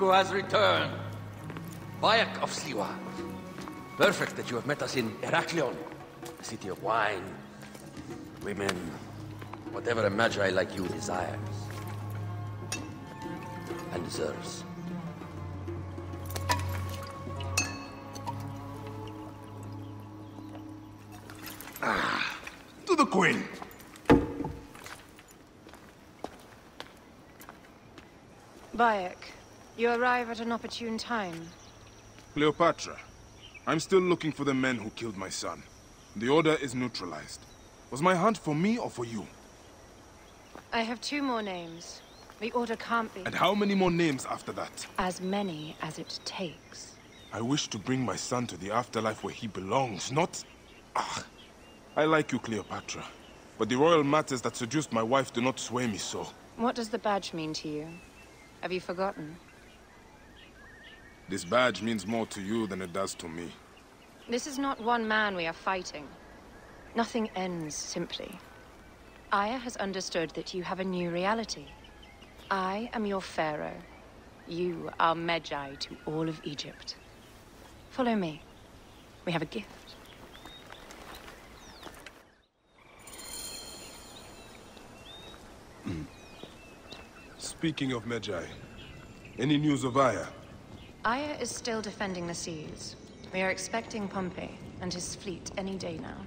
Tuku has returned. Bayek of Siwa. Perfect that you have met us in Heraklion, the city of wine, women, whatever a magi like you desires. And deserves. To the Queen! Bayek, you arrive at an opportune time. Cleopatra, I'm still looking for the men who killed my son. The order is neutralized. Was my hunt for me or for you? I have 2 more names. The order can't be... And how many more names after that? As many as it takes. I wish to bring my son to the afterlife where he belongs, not... Ah, I like you, Cleopatra. But the royal matters that seduced my wife do not sway me so. What does the badge mean to you? Have you forgotten? This badge means more to you than it does to me. This is not one man we are fighting. Nothing ends simply. Aya has understood that you have a new reality. I am your pharaoh. You are Magi to all of Egypt. Follow me. We have a gift. Speaking of Magi, any news of Aya? Aya is still defending the seas. We are expecting Pompey and his fleet any day now,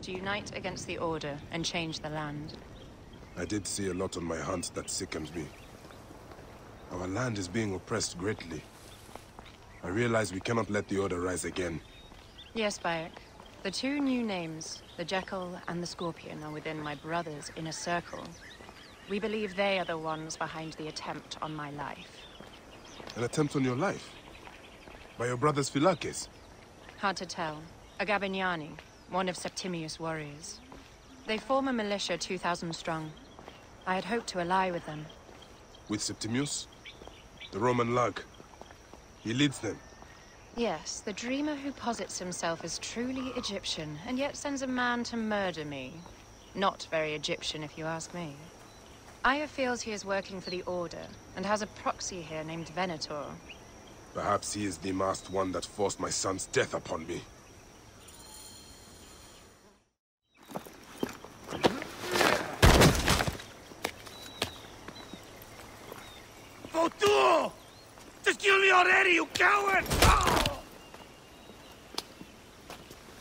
to unite against the Order and change the land. I did see a lot on my hunt that sickens me. Our land is being oppressed greatly. I realize we cannot let the Order rise again. Yes, Bayek. The 2 new names, the Jekyll and the Scorpion, are within my brother's inner circle. We believe they are the ones behind the attempt on my life. An attempt on your life? By your brother's Philakes? Hard to tell. A Gabignani, one of Septimius' warriors. They form a militia 2,000 strong. I had hoped to ally with them. With Septimius? The Roman lug? He leads them? Yes, the dreamer who posits himself as truly Egyptian, and yet sends a man to murder me. Not very Egyptian, if you ask me. Aya feels he is working for the Order, and has a proxy here named Venator. Perhaps he is the masked one that forced my son's death upon me. Fotu! Just kill me already, you coward! Oh!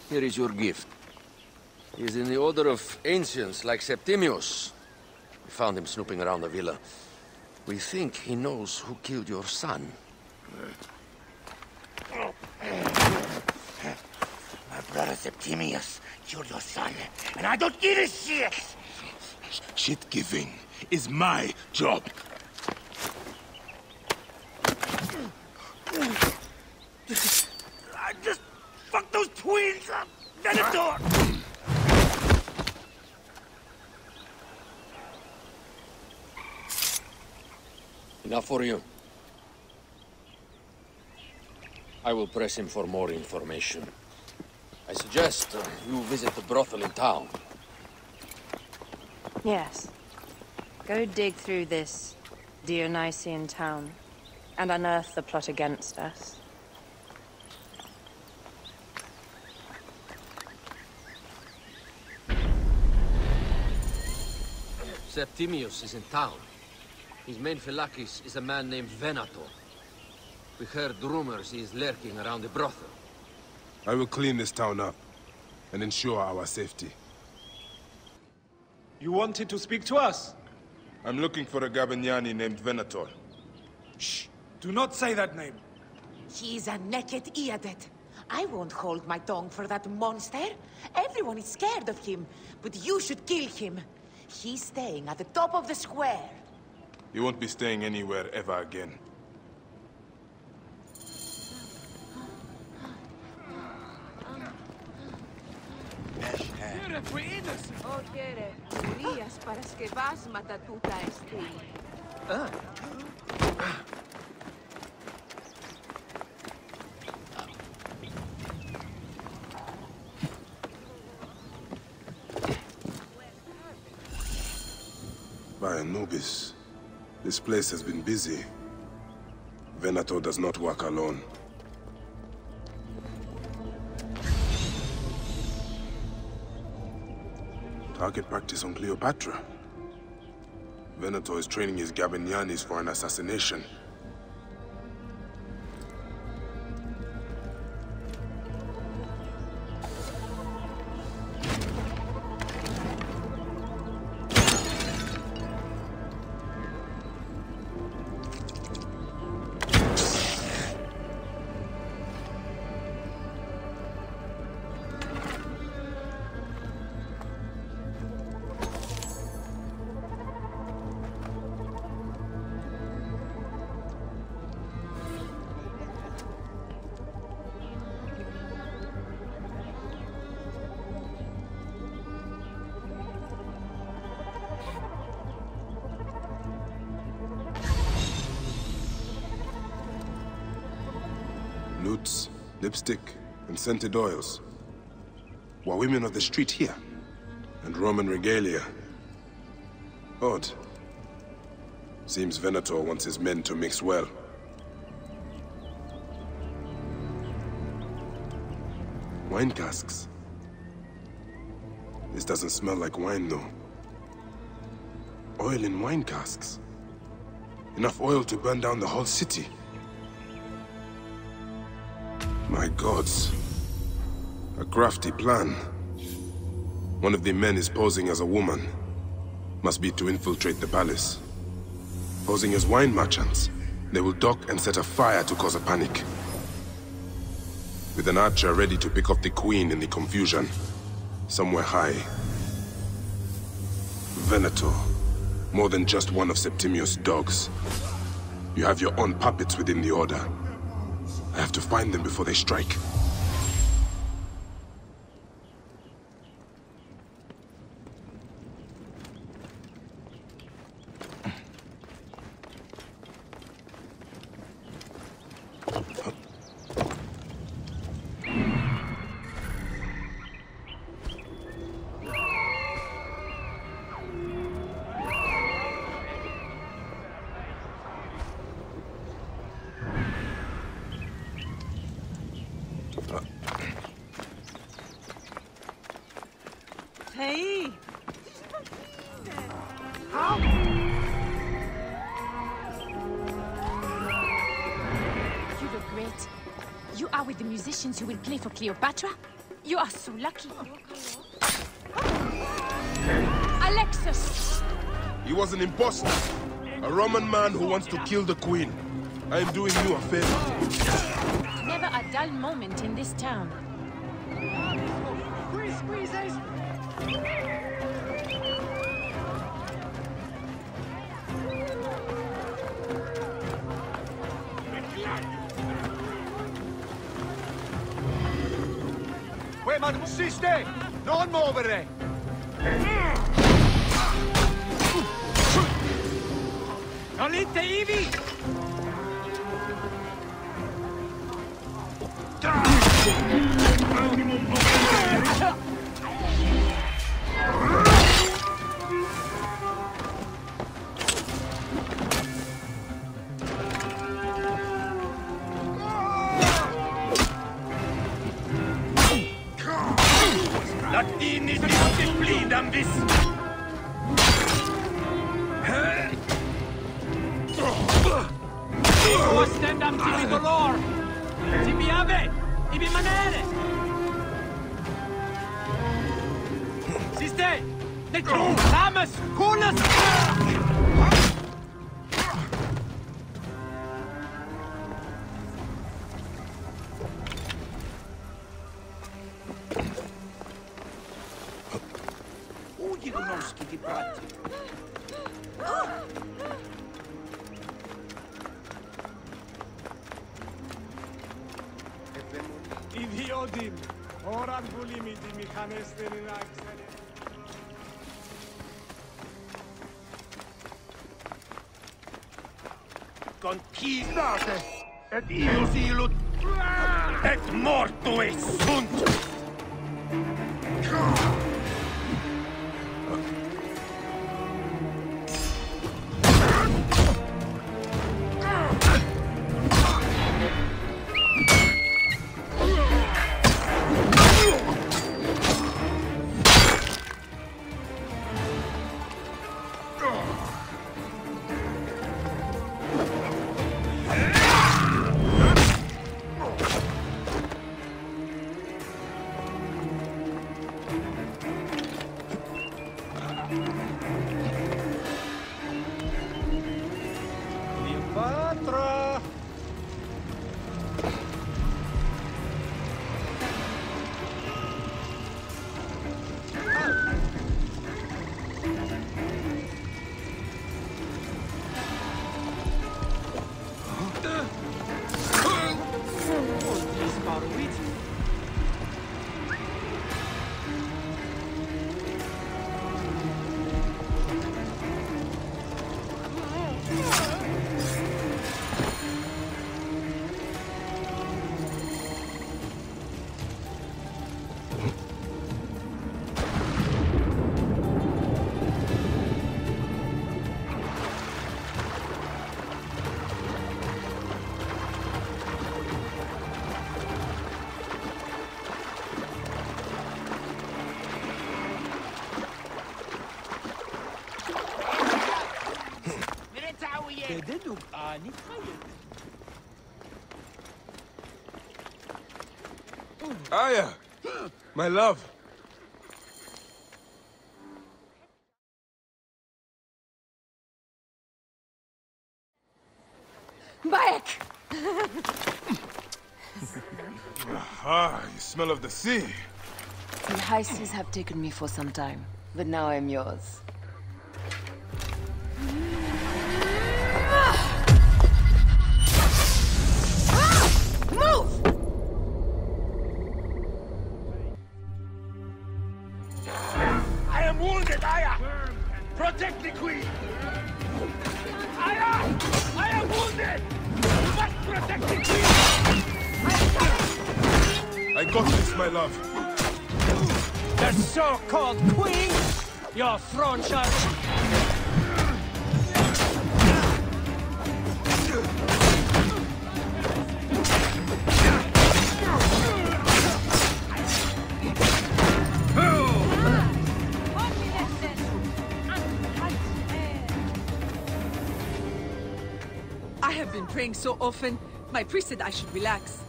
Here is your gift. He is in the order of ancients like Septimius. We found him snooping around the villa. We think he knows who killed your son. My brother Septimius killed your son, and I don't give a shit! Shit-giving is my job. I just fucked those twins up! Venator! Enough for you. I will press him for more information. I suggest you visit the brothel in town. Yes. Go dig through this Dionysian town, and unearth the plot against us. Septimius is in town. His main Philakes is a man named Venator. We heard rumors he is lurking around the brothel. I will clean this town up and ensure our safety. You wanted to speak to us? I'm looking for a Gabignani named Venator. Shh! Do not say that name. He is a naked idiot. I won't hold my tongue for that monster. Everyone is scared of him, but you should kill him. He's staying at the top of the square. You won't be staying anywhere ever again. Κύριε, ουρίας παρασκευάσματα τούτα εστί. By Anubis, this place has been busy. Venator does not work alone. Target practice on Cleopatra. Venator is training his Gabinianis for an assassination. Lutes, lipstick, and scented oils. Were women of the street here? And Roman regalia. Odd. Seems Venator wants his men to mix well. Wine casks. This doesn't smell like wine, though. Oil in wine casks. Enough oil to burn down the whole city. My gods. A crafty plan. One of the men is posing as a woman. Must be to infiltrate the palace. Posing as wine merchants, they will dock and set a fire to cause a panic. With an archer ready to pick off the queen in the confusion. Somewhere high. Venator. More than just one of Septimius' dogs. You have your own puppets within the Order. I have to find them before they strike. Hey! You look great. You are with the musicians who will play for Cleopatra? You are so lucky. Alexis! He was an imposter. A Roman man who wants to kill the queen. I am doing you a favor. Never a dull moment in this town. Siste! Non muovere! Salite ivi! Latini disciplinam vis! Ostendam tibi dolor! Tibi ave! Ibi manere! Siste! Netru! Ramus! Coolus! Udigonoski di brati! Idiotim! Oran bulimiti mechanesterin axere! Conquistates! Et ius ilut! Et mortuis sunt! Aya! My love! Bayek! Ah, you smell of the sea. The high seas have taken me for some time, but now I'm yours. Move! I am wounded, Aya! Protect the queen! Aya! I am wounded! You must protect the queen! I got this, my love. The so-called queen? Your throne shall... I have been praying so often. My priest said I should relax.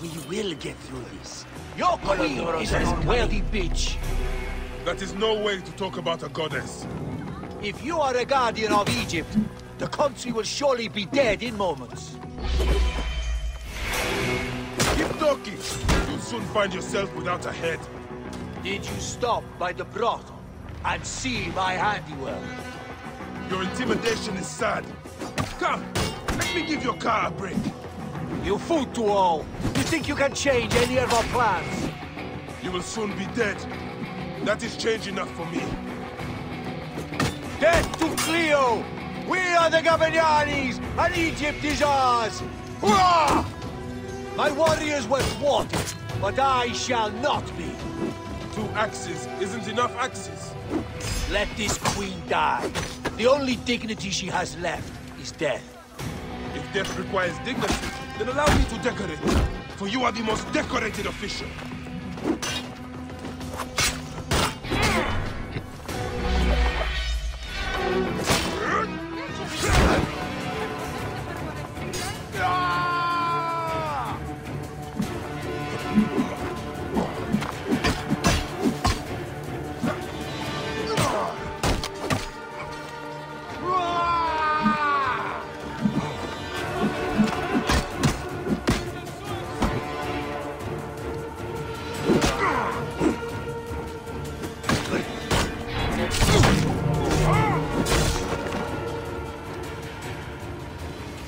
We will get through this. Your queen is a worthy bitch. That is no way to talk about a goddess. If you are a guardian of Egypt, the country will surely be dead in moments. Keep talking. You'll soon find yourself without a head. Did you stop by the brothel and see my handiwork? Your intimidation is sad. Come, let me give your car a break. You fool to all. You think you can change any of our plans? You will soon be dead. That is change enough for me. Death to Cleo! We are the Gabanianis, and Egypt is ours! Hurrah! My warriors were thwarted, but I shall not be. 2 axes isn't enough axes. Let this queen die. The only dignity she has left is death. If death requires dignity, then allow me to decorate. For you are the most decorated official.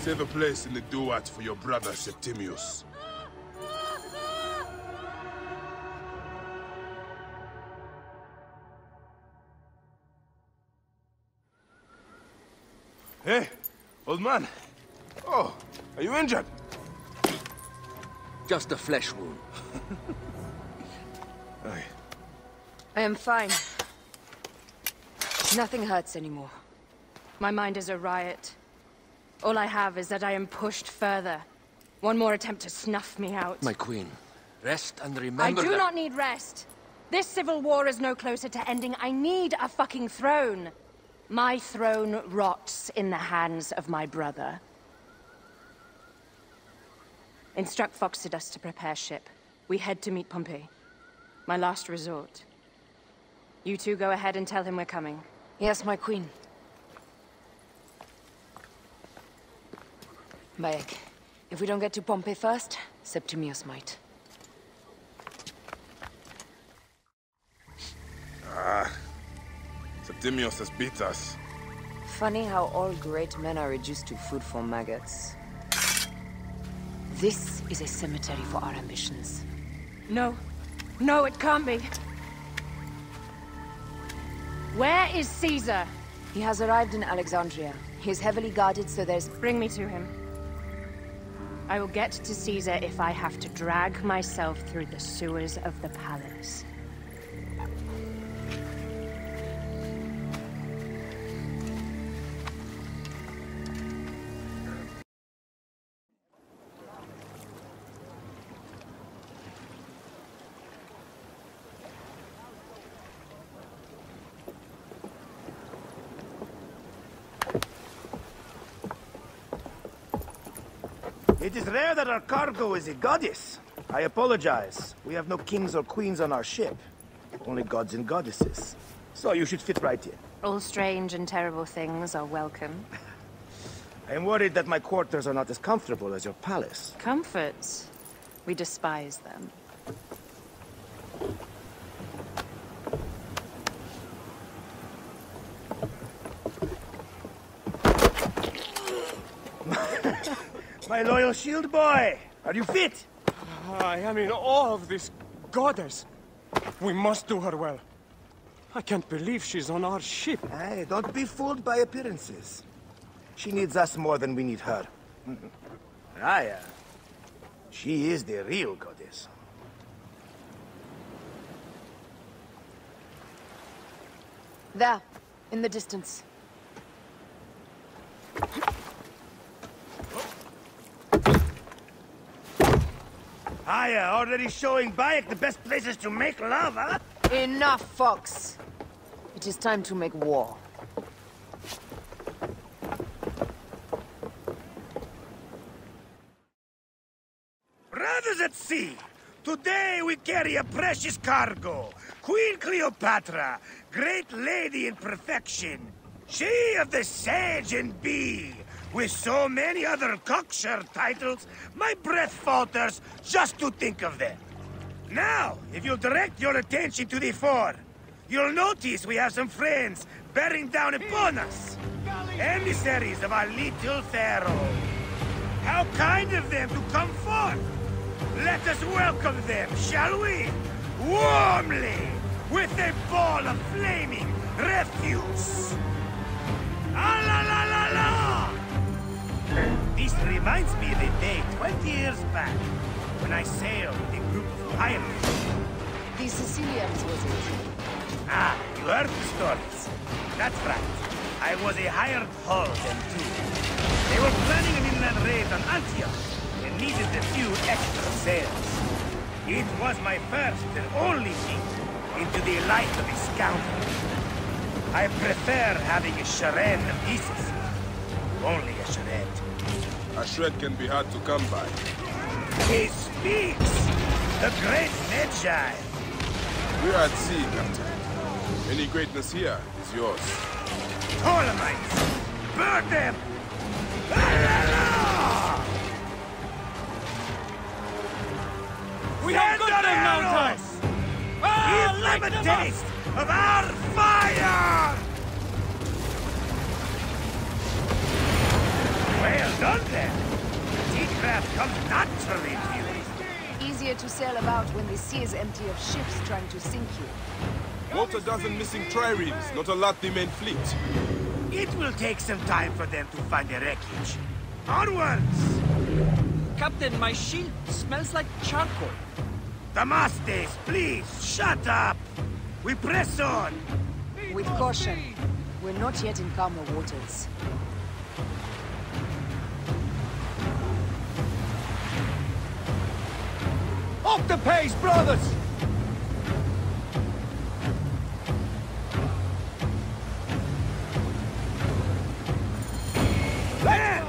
Save a place in the duat for your brother Septimius. Hey, old man. Oh, are you injured? Just a flesh wound. Aye. I am fine. Nothing hurts anymore. My mind is a riot. All I have is that I am pushed further. One more attempt to snuff me out. My queen, rest and remember I do that... not need rest. This civil war is no closer to ending. I need a fucking throne. My throne rots in the hands of my brother. Instruct Foxidus to prepare ship. We head to meet Pompey. My last resort. You two go ahead and tell him we're coming. Yes, my queen. Bayek, if we don't get to Pompey first, Septimius might. Septimius has beat us. Funny how all great men are reduced to food for maggots. This is a cemetery for our ambitions. No. No, it can't be. Where is Caesar? He has arrived in Alexandria. He is heavily guarded, so there's... Bring me to him. I will get to Caesar if I have to drag myself through the sewers of the palace. It is rare that our cargo is a goddess. I apologize. We have no kings or queens on our ship. Only gods and goddesses. So you should fit right in. All strange and terrible things are welcome. I am worried that my quarters are not as comfortable as your palace. Comforts. We despise them. My loyal shield boy! Are you fit? I am in awe of this goddess. We must do her well. I can't believe she's on our ship. Hey, don't be fooled by appearances. She needs us more than we need her. Aya, she is the real goddess. There, in the distance. Aya, already showing Bayek the best places to make love, huh? Enough, Fox. It is time to make war. Brothers at sea, today we carry a precious cargo. Queen Cleopatra, great lady in perfection. She of the Sage and Bee. With so many other cocksure titles, my breath falters just to think of them. Now, if you'll direct your attention to the fore, you'll notice we have some friends bearing down upon us. Emissaries of our little pharaoh. How kind of them to come forth. Let us welcome them, shall we? Warmly, with a ball of flaming refuse. Ah la la la la! This reminds me of a day 20 years back, when I sailed with a group of pirates. The Sicilians, was it? Ah, you heard the stories. That's right. I was a hired hull then too. They were planning an inland raid on Antioch, and needed a few extra sails. It was my first and only feat into the life of a scoundrel. I prefer having a charade of pieces. Only a charade. A shred can be hard to come by. He speaks! The great Magi! We are at sea, Captain. Any greatness here is yours. Ptolemies! Burn them! La la la! We have got them now, guys! Give them a taste of our fire! Well done, then. Seacraft comes naturally to you. Easier to sail about when the sea is empty of ships trying to sink you. What a dozen missing triremes, not a lot the main fleet. It will take some time for them to find the wreckage. Onwards! Captain, my shield smells like charcoal. Damastes, please, shut up! We press on! With caution. We're not yet in calmer waters. Up the pace, brothers! There!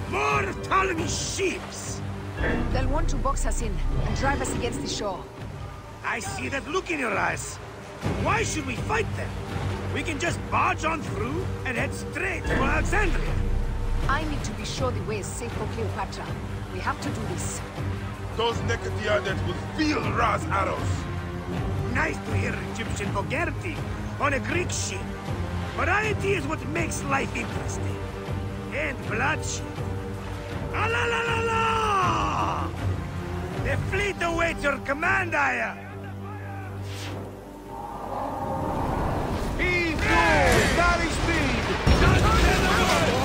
More of Ptolemy's ships! They'll want to box us in and drive us against the shore. I see that look in your eyes. Why should we fight them? We can just barge on through and head straight for Alexandria. I need to be sure the way is safe for Cleopatra. We have to do this. Those naked Yardet will feel Ra's arrows. Nice to hear Egyptian vulgarity on a Greek ship. Variety is what makes life interesting. And bloodshed. Ah la la la la! The fleet awaits your command, Aya! Heave to! Galley speed!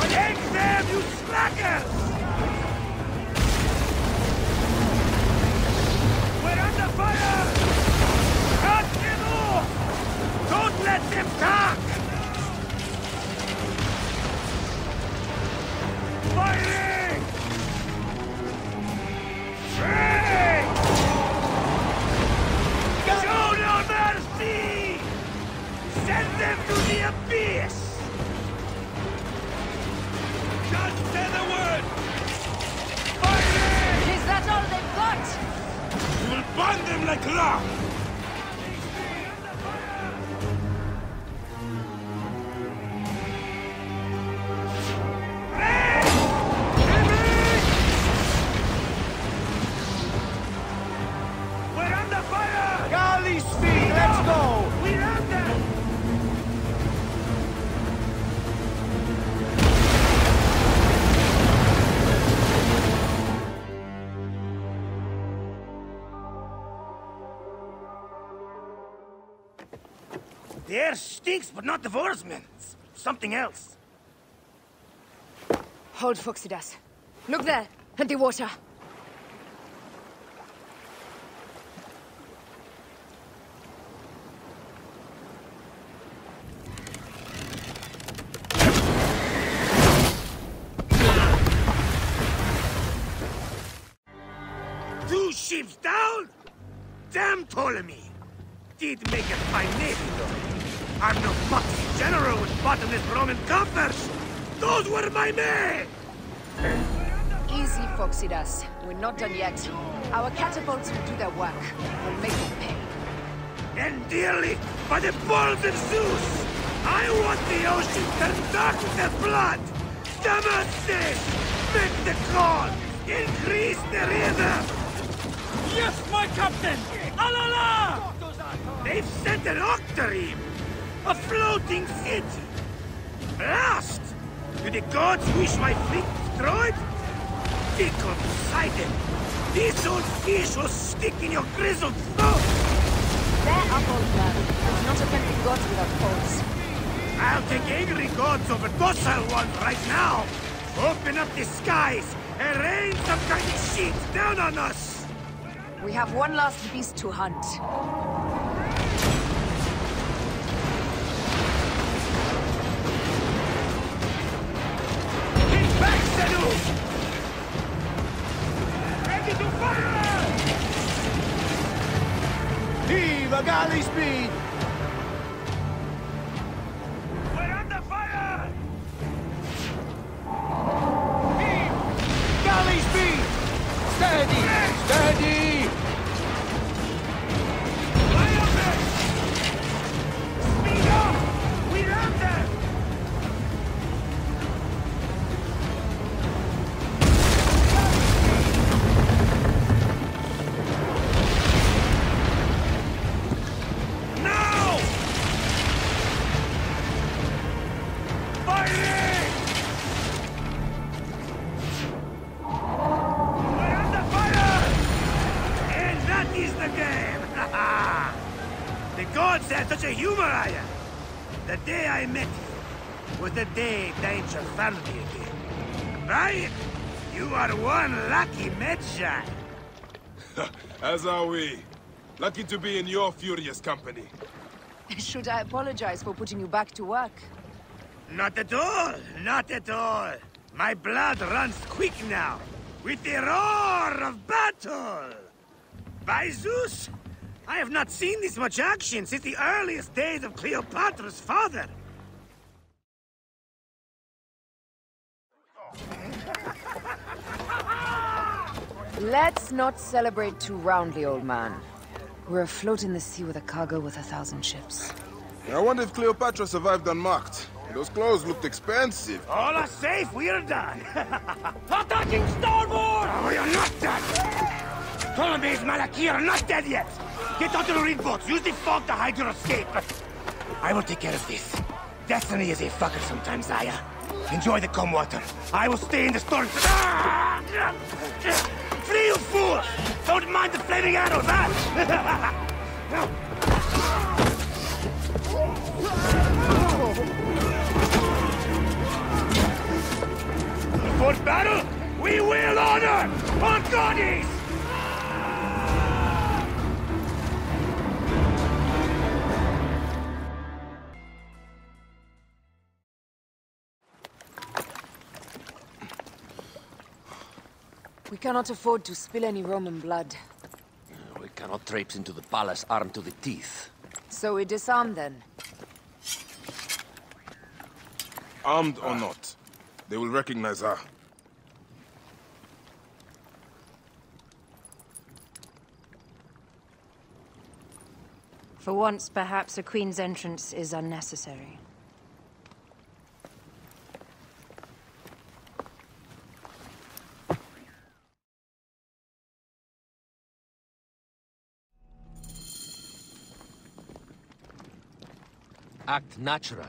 Take them, you slackers! We're under fire! Cut them off! Don't let them talk! Firing! Hey! Show no mercy! Send them to the abyss! Just say the word! Fire! Burn them like rock! We're under fire! Galley speed, let's go! We're under! The air stinks, but not the horsemen. It's something else. Hold, Phoxidas. Look there, at the water. Two ships down? Damn Ptolemy! Did make a fine navy, though. I'm no foxy general with bottomless Roman coffers! Those were my men! Easy, Phoxidas. We're not done yet. Our catapults will do their work. We'll make them pay. And dearly, by the balls of Zeus! I want the ocean turned dark with their blood! Damascus! Make the call! Increase the river! Yes, my captain! Alala! They've sent an octarine! A floating city! Blast! Do the gods wish my fleet destroyed? Fickle Poseidon! This old fish will stick in your grizzled throat! They're up, old man. Let's not offend the gods with our faults. I'll take angry gods over docile ones right now! Open up the skies and rain some kind of shit down on us! We have one last beast to hunt. Hit back, Senu! Ready to fire! Heave a galley speed! We're under fire! Galley speed! Steady! Steady! Speed up! We're under! Now! Firing! We're under fire! And that is the game! The gods had such a humor, I am. The day I met you was the day danger found me again. Right? You are one lucky Medjay. As are we. Lucky to be in your furious company. Should I apologize for putting you back to work? Not at all, not at all. My blood runs quick now, with the roar of battle. By Zeus, I have not seen this much action since the earliest days of Cleopatra's father. Let's not celebrate too roundly, old man. We're afloat in the sea with a cargo with 1,000 ships. I wonder if Cleopatra survived unmarked. Those clothes looked expensive. All are safe, we're done. Attacking starboard! Oh, we are not done. Ptolemy's Malaki are not dead yet. Get onto the reed boats. Use the fog to hide your escape. I will take care of this. Destiny is a fucker sometimes, Aya. Enjoy the calm water. I will stay in the storm. Flee, you fool! Don't mind the flaming arrows, huh? For battle, we will honor our goddess! We cannot afford to spill any Roman blood. We cannot traipse into the palace armed to the teeth. So we disarm then. Armed or not, they will recognize her. For once, perhaps a queen's entrance is unnecessary. Act natural.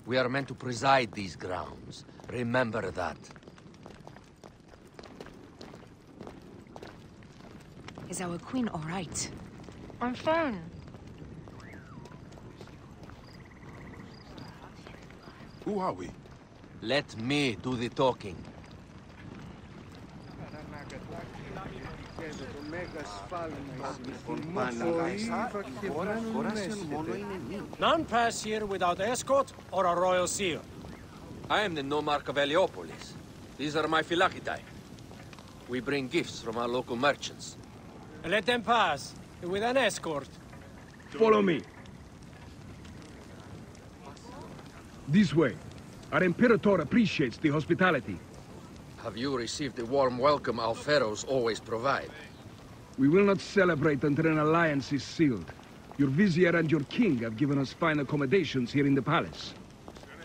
We are meant to preside these grounds. Remember that. Is our queen all right? I'm fine. Who are we? Let me do the talking. None pass here without escort or a royal seal. I am the nomarch of Heliopolis. These are my Phylakitai. We bring gifts from our local merchants. Let them pass, with an escort. Follow me. This way. Our Imperator appreciates the hospitality. Have you received the warm welcome our pharaohs always provide? We will not celebrate until an alliance is sealed. Your vizier and your king have given us fine accommodations here in the palace.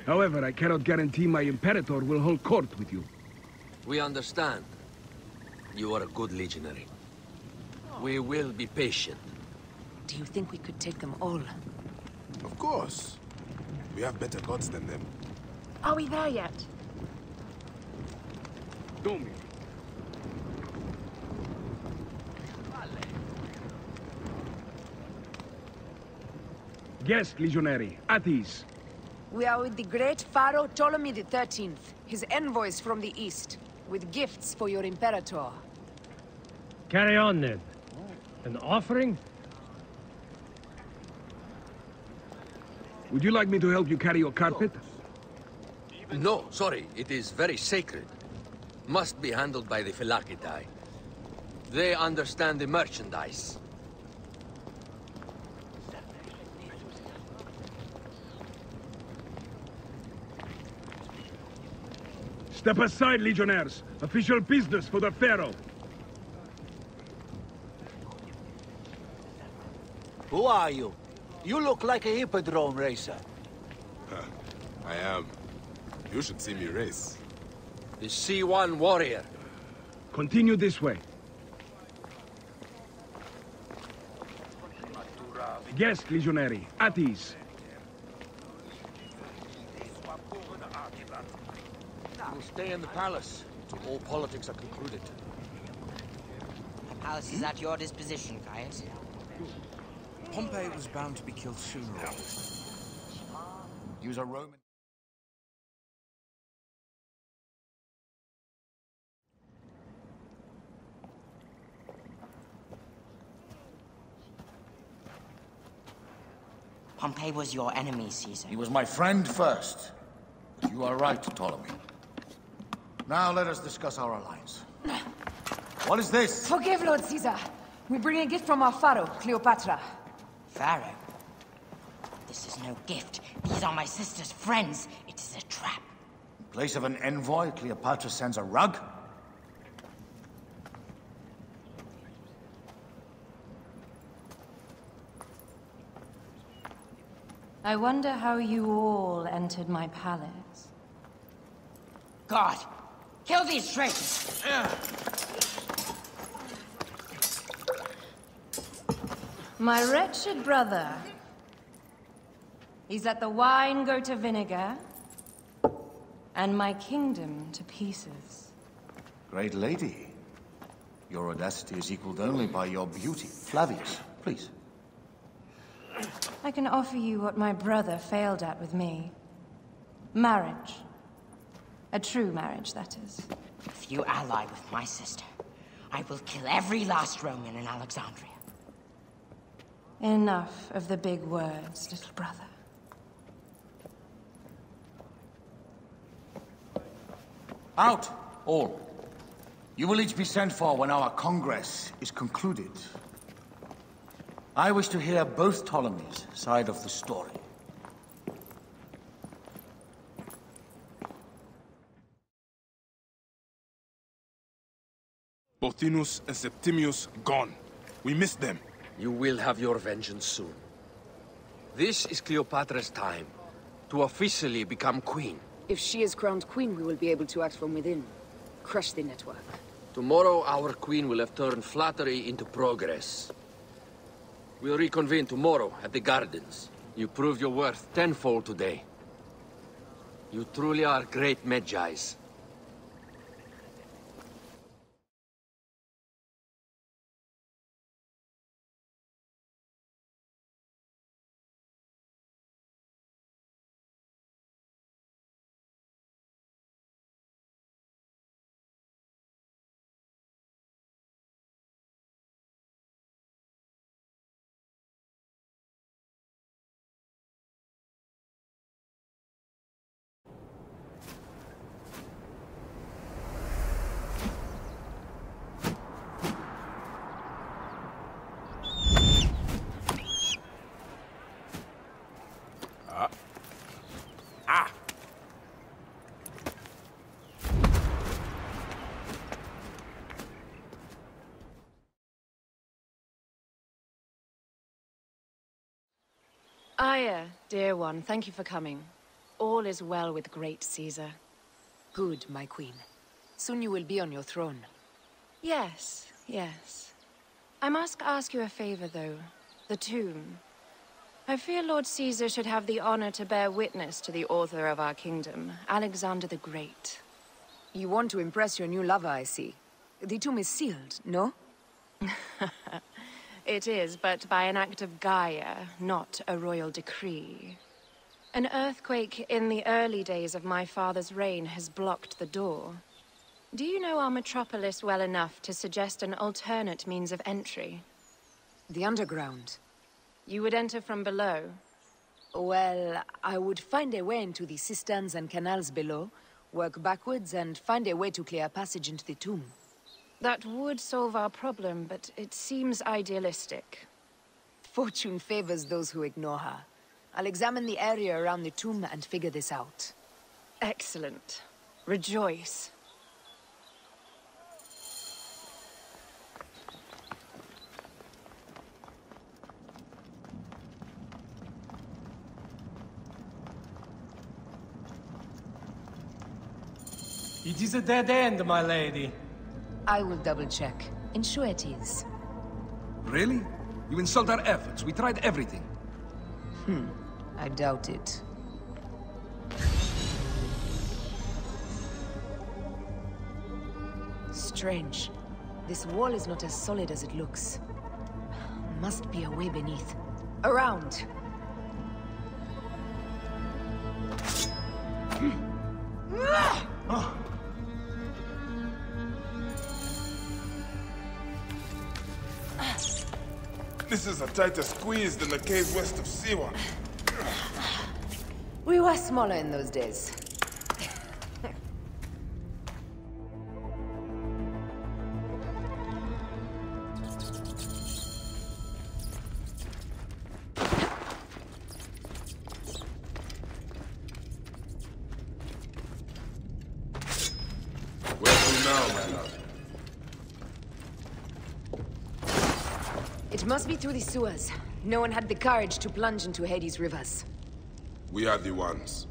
However, I cannot guarantee my Imperator will hold court with you. We understand. You are a good legionary. We will be patient. Do you think we could take them all? Of course. We have better gods than them. Are we there yet? Domi. Guest, legionary. At ease. We are with the great Pharaoh Ptolemy XIII, his envoys from the east, with gifts for your Imperator. Carry on, then. An offering? Would you like me to help you carry your carpet? No, sorry. It is very sacred. Must be handled by the Phylakitai. They understand the merchandise. Step aside, legionnaires. Official business for the Pharaoh. Who are you? You look like a hippodrome racer. I am. You should see me race. The C1 warrior. Continue this way. Guest, legionary. At ease. We'll stay in the palace until all politics are concluded. The palace is at your disposition, Caius. Pompey was bound to be killed sooner or later. He was a Roman. Pompey was your enemy, Caesar. He was my friend first. But you are right, Ptolemy. Now let us discuss our alliance. What is this? Forgive, Lord Caesar. We bring a gift from our Pharaoh, Cleopatra. Pharaoh? This is no gift. These are my sister's friends. It is a trap. In place of an envoy, Cleopatra sends a rug? I wonder how you all entered my palace. God! Kill these traitors! My wretched brother. He's let the wine go to vinegar, and my kingdom to pieces. Great lady. Your audacity is equaled only by your beauty. Flavius, please. I can offer you what my brother failed at with me. Marriage. A true marriage, that is. If you ally with my sister, I will kill every last Roman in Alexandria. Enough of the big words, little brother. Out, all. You will each be sent for when our Congress is concluded. I wish to hear both Ptolemies' side of the story. Pothinus and Septimius gone. We missed them. You will have your vengeance soon. This is Cleopatra's time to officially become queen. If she is crowned queen, we will be able to act from within. Crush the network. Tomorrow, our queen will have turned flattery into progress. We'll reconvene tomorrow at the gardens. You proved your worth tenfold today. You truly are great Medjais. Aya, dear one, thank you for coming. All is well with great Caesar. Good, my queen. Soon you will be on your throne. Yes, yes. I must ask you a favor, though. The tomb. I fear Lord Caesar should have the honor to bear witness to the author of our kingdom, Alexander the Great. You want to impress your new lover, I see. The tomb is sealed, no? It is, but by an act of Gaia, not a royal decree. An earthquake in the early days of my father's reign has blocked the door. Do you know our metropolis well enough to suggest an alternate means of entry? The underground. You would enter from below? Well, I would find a way into the cisterns and canals below, work backwards, and find a way to clear a passage into the tomb. That would solve our problem, but it seems idealistic. Fortune favors those who ignore her. I'll examine the area around the tomb and figure this out. Excellent. Rejoice. It is a dead end, my lady. I will double-check. Ensure it is. Really? You insult our efforts. We tried everything. I doubt it. Strange. This wall is not as solid as it looks. Must be a way beneath. Around! This is a tighter squeeze than the cave west of Siwa. We were smaller in those days. Where to now, my love? It must be through the sewers. No one had the courage to plunge into Hades' rivers. We are the ones.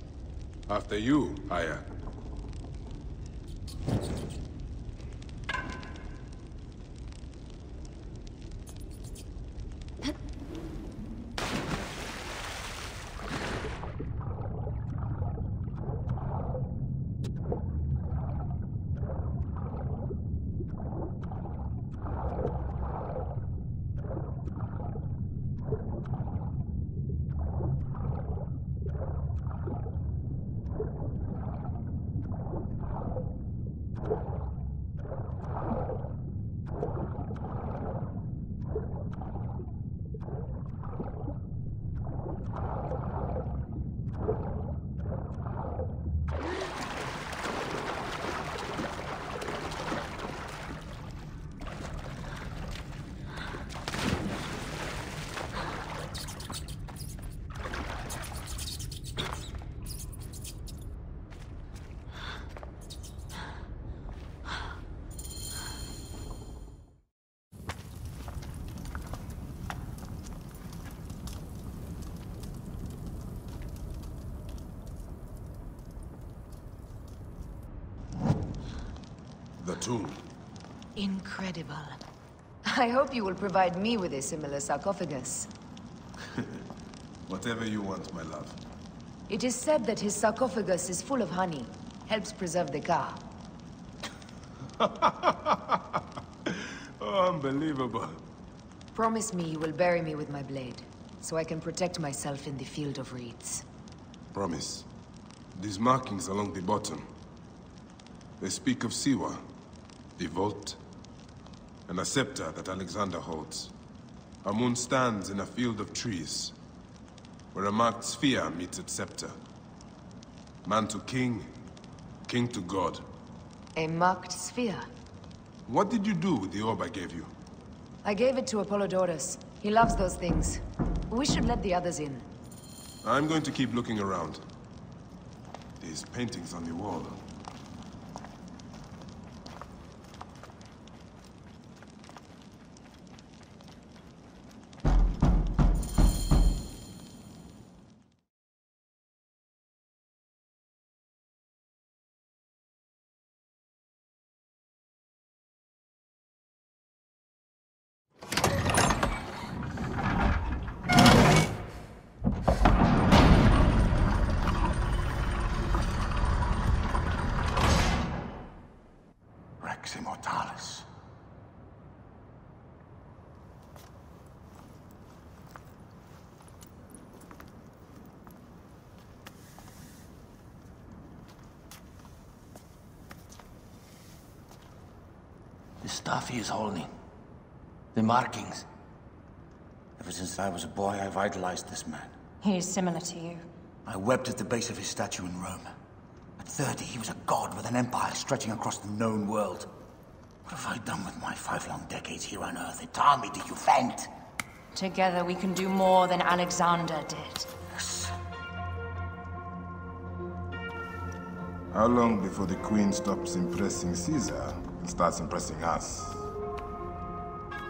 After you, Aya. The tomb. Incredible. I hope you will provide me with a similar sarcophagus. Whatever you want, my love. It is said that his sarcophagus is full of honey. Helps preserve the Ka. Oh, unbelievable. Promise me you will bury me with my blade, so I can protect myself in the field of reeds. Promise. These markings along the bottom. They speak of Siwa, the vault, and a scepter that Alexander holds. Our moon stands in a field of trees, where a marked sphere meets its scepter. Man to king, king to god. A marked sphere? What did you do with the orb I gave you? I gave it to Apollodorus. He loves those things. We should let the others in. I'm going to keep looking around. These paintings on the wall. Immortalis. The stuff he is holding. The markings. Ever since I was a boy, I've idolized this man. He is similar to you. I wept at the base of his statue in Rome. At 30, he was a god with an empire stretching across the known world. What have I done with my 5 long decades here on Earth? Its army do you vent? Together we can do more than Alexander did. Yes. How long before the Queen stops impressing Caesar and starts impressing us?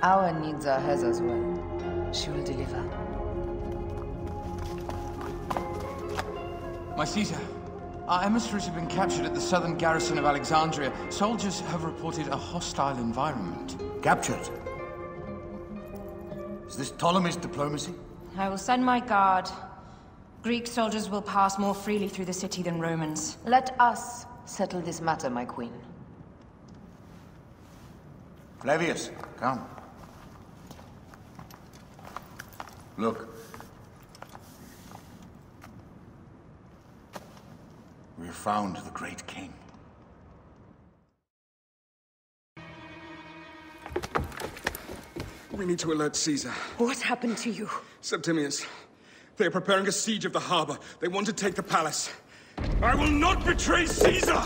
Our needs are hers as well. She will deliver. My Caesar, our emissaries have been captured at the southern garrison of Alexandria. Soldiers have reported a hostile environment. Captured? Is this Ptolemy's diplomacy? I will send my guard. Greek soldiers will pass more freely through the city than Romans. Let us settle this matter, my queen. Flavius, come. Look. We have found the great king. We need to alert Caesar. What happened to you? Septimius. They are preparing a siege of the harbor. They want to take the palace. I will not betray Caesar!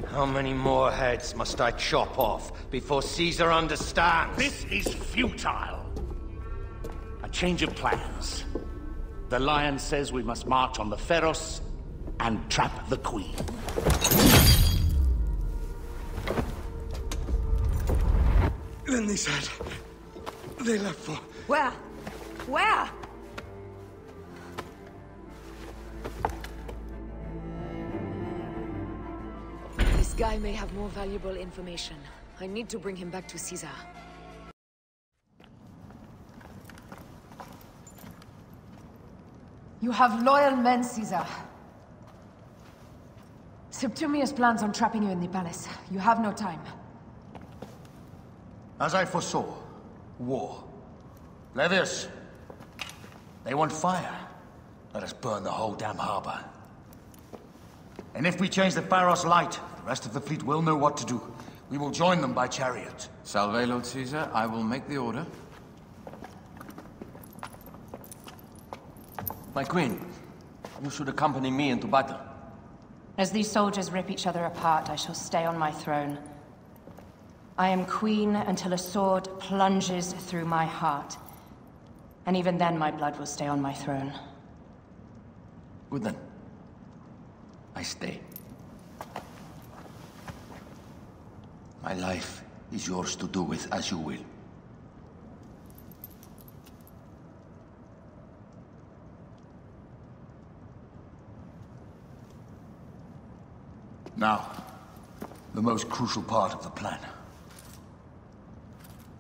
How many more heads must I chop off before Caesar understands? This is futile. A change of plans. The Lion says we must march on the Pharos and trap the Queen. Then they said... they left for... Where? Where? This guy may have more valuable information. I need to bring him back to Caesar. You have loyal men, Caesar. Septimius plans on trapping you in the palace. You have no time. As I foresaw, war. Flavius, they want fire. Let us burn the whole damn harbor. And if we change the Pharos light, the rest of the fleet will know what to do. We will join them by chariot. Salve, Lord Caesar. I will make the order. My queen, you should accompany me into battle. As these soldiers rip each other apart, I shall stay on my throne. I am queen until a sword plunges through my heart. And even then my blood will stay on my throne. Good then. I stay. My life is yours to do with as you will. Now, The most crucial part of the plan.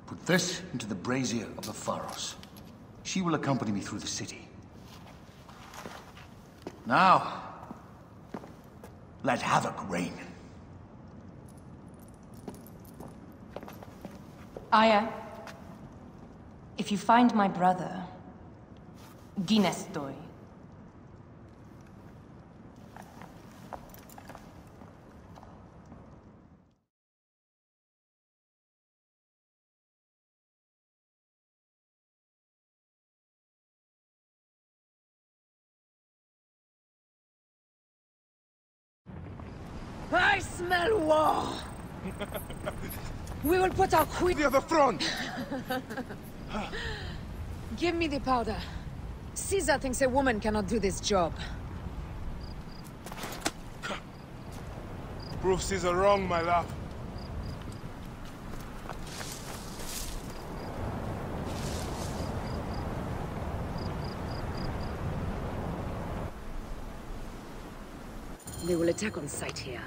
Put this into the brazier of the Pharos. She will accompany me through the city. Now, let havoc reign. Aya, if you find my brother, Ginestoy. I smell war! We will put our queen near the front! Give me the powder. Caesar thinks a woman cannot do this job. Prove Caesar wrong, my love. They will attack on sight here.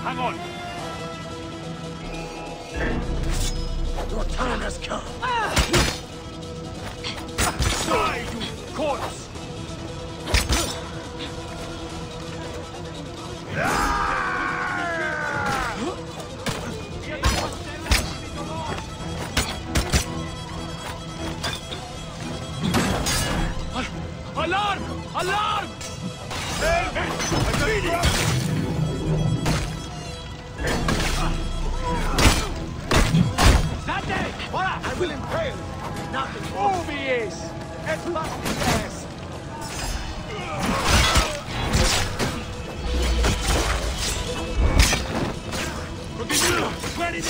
Hang on! Your time has come! Die, you corpse! Alarm! Alarm! I will impale him! Not the move he is! And bust his ass! Ready to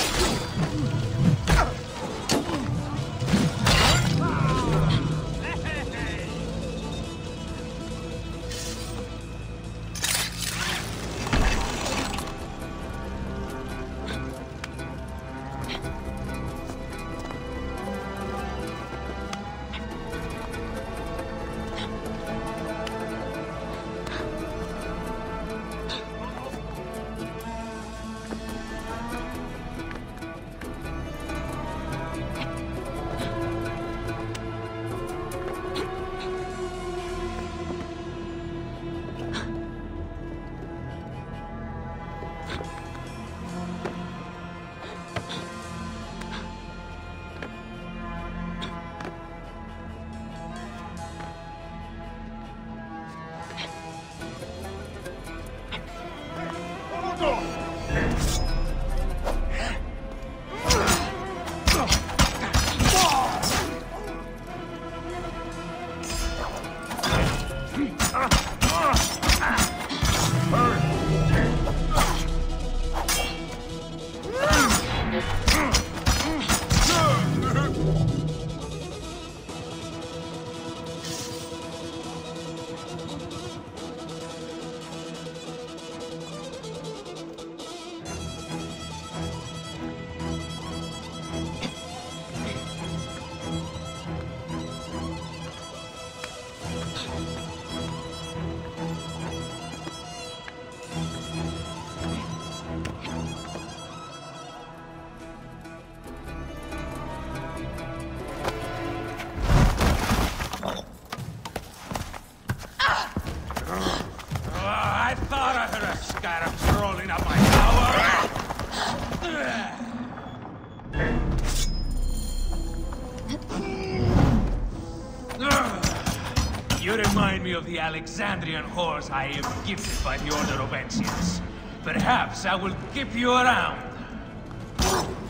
You remind me of the Alexandrian whores I am gifted by the Order of Ancients. Perhaps I will keep you around.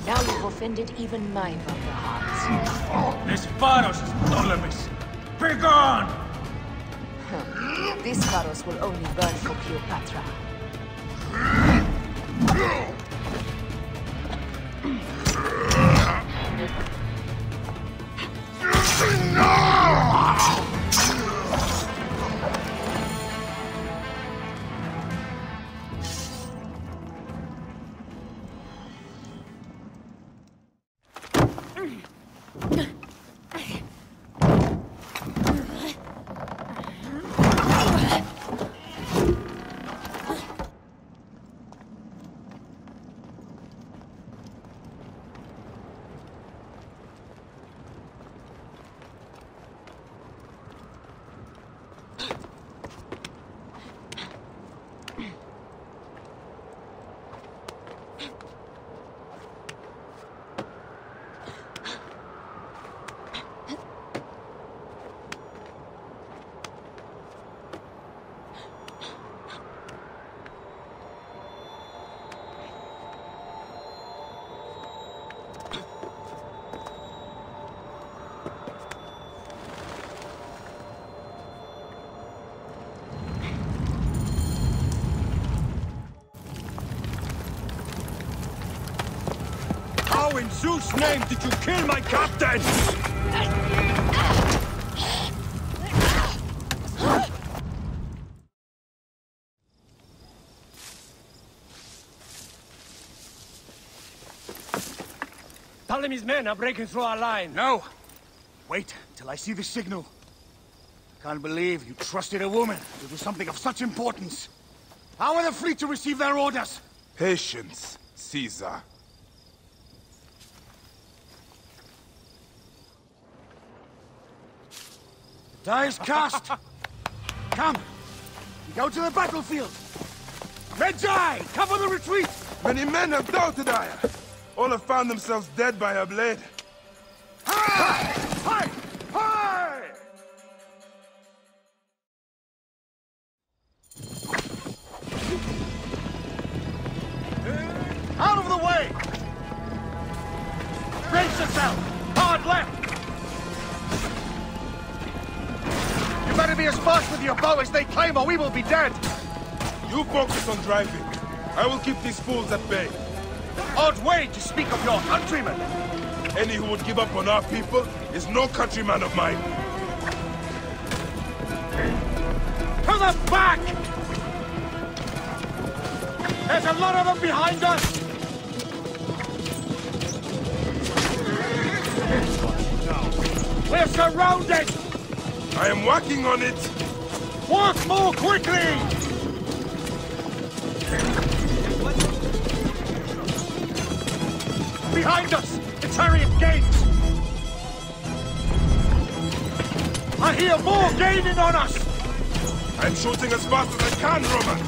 Now you've offended even my vulgar hearts. This Pharos is Ptolemy's. Begone! This Pharos will only burn for Cleopatra. How in Zeus' name did you kill my captain? Ptolemy's men are breaking through our line. No! Wait till I see the signal. I can't believe you trusted a woman to do something of such importance. How are the fleet to receive their orders? Patience, Caesar. Die is cast! Come! We go to the battlefield! Medjay! Cover the retreat! Many men have doubted Aya. All have found themselves dead by her blade. Hi! Hi! Hi! Out of the way! Brace yourself! Hard left! You better be as fast with your bow as they claim, or we will be dead! You focus on driving. I will keep these fools at bay. Odd way to speak of your countrymen! Any who would give up on our people is no countryman of mine. To the back! There's a lot of them behind us! We're surrounded! I am working on it! Work more quickly! Behind us! The chariot gates! I hear more gaining on us! I'm shooting as fast as I can, Roman!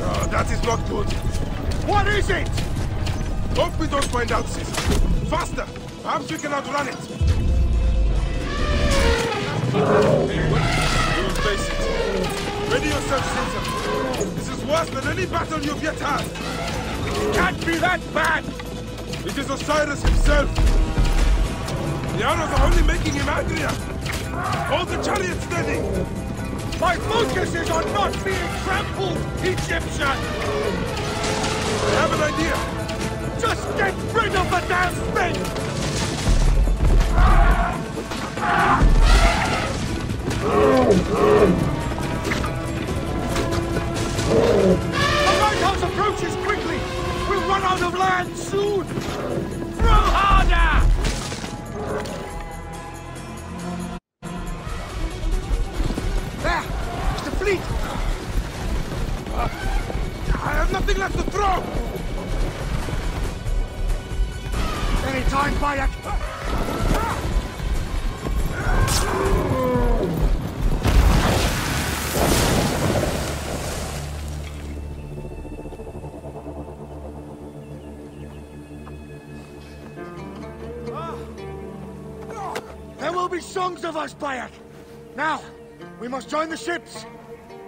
Oh, that is not good. What is it? Hope we don't find out, Caesar. Faster! Perhaps we can outrun it. We will face it. Ready yourself, Caesar. This is worse than any battle you've yet had. Can't be that bad! It is Osiris himself. The arrows are only making him angrier. Hold the chariot steady. My focus is on not being trampled, Egyptian! I have an idea. Just get rid of the damn thing! The lighthouse approaches quickly! We'll run out of land soon! Throw harder! There! It's the fleet! I have nothing left to throw! Any time, Bayek! songs of us, Bayek! Now, we must join the ships!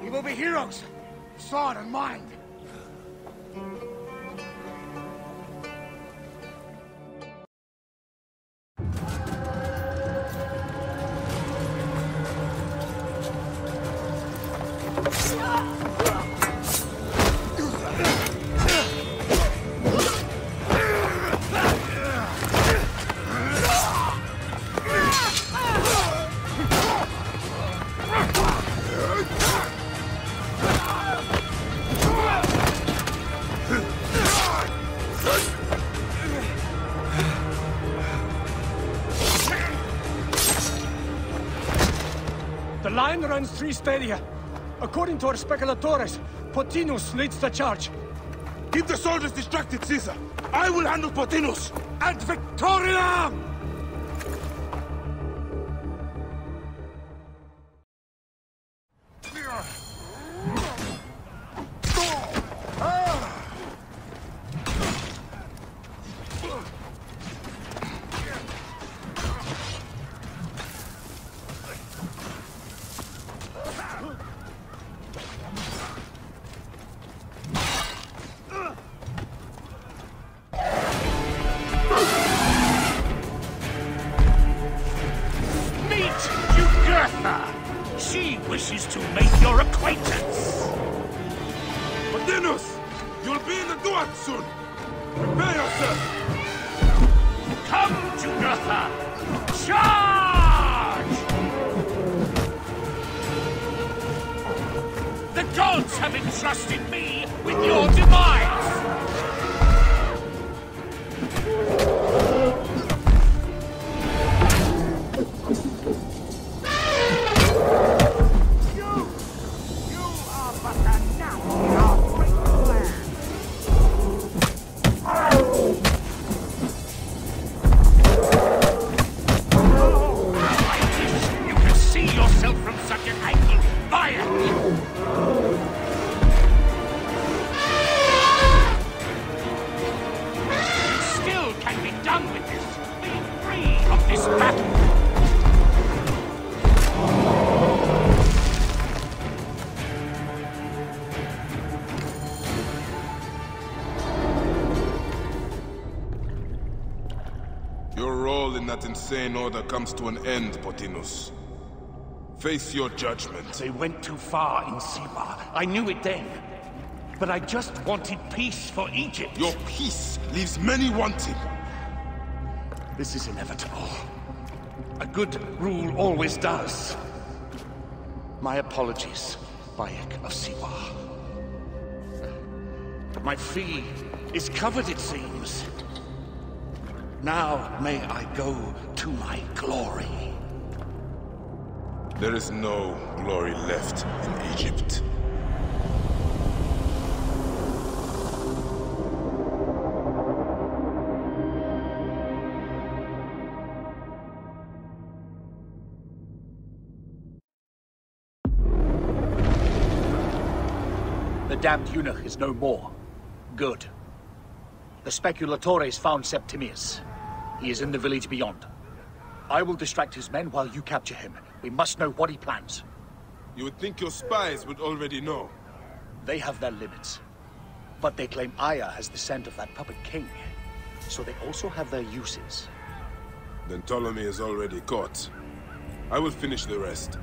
We will be heroes, sword and mind! The line runs 3 stadia. According to our speculatores, Potinus leads the charge. Keep the soldiers distracted, Caesar. I will handle Potinus. Ad Victoria! She wishes to make your acquaintance. Potinus! You'll be in the Duat soon! Prepare yourself! Come, Jugurtha! Charge! The gods have entrusted me with your demise! Your role in that insane order comes to an end, Potinus. Face your judgment. They went too far in Siwa. I knew it then. But I just wanted peace for Egypt. Your peace leaves many wanting. This is inevitable. A good rule always does. My apologies, Bayek of Siwa. My fee is covered, it seems. Now may I go to my glory. There is no glory left in Egypt. The damned eunuch is no more. Good. The speculatores found Septimius. He is in the village beyond. I will distract his men while you capture him. We must know what he plans. You would think your spies would already know. They have their limits. But they claim Aya has the scent of that puppet king. So they also have their uses. Then Ptolemy is already caught. I will finish the rest.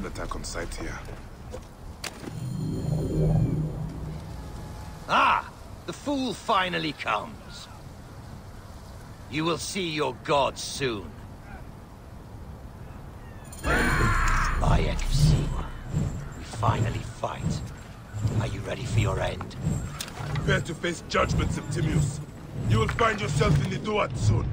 Attack on sight here. Ah! The fool finally comes. You will see your gods soon. Bayek. finally fight. Are you ready for your end? Prepare to face judgment, Septimius. You will find yourself in the Duat soon.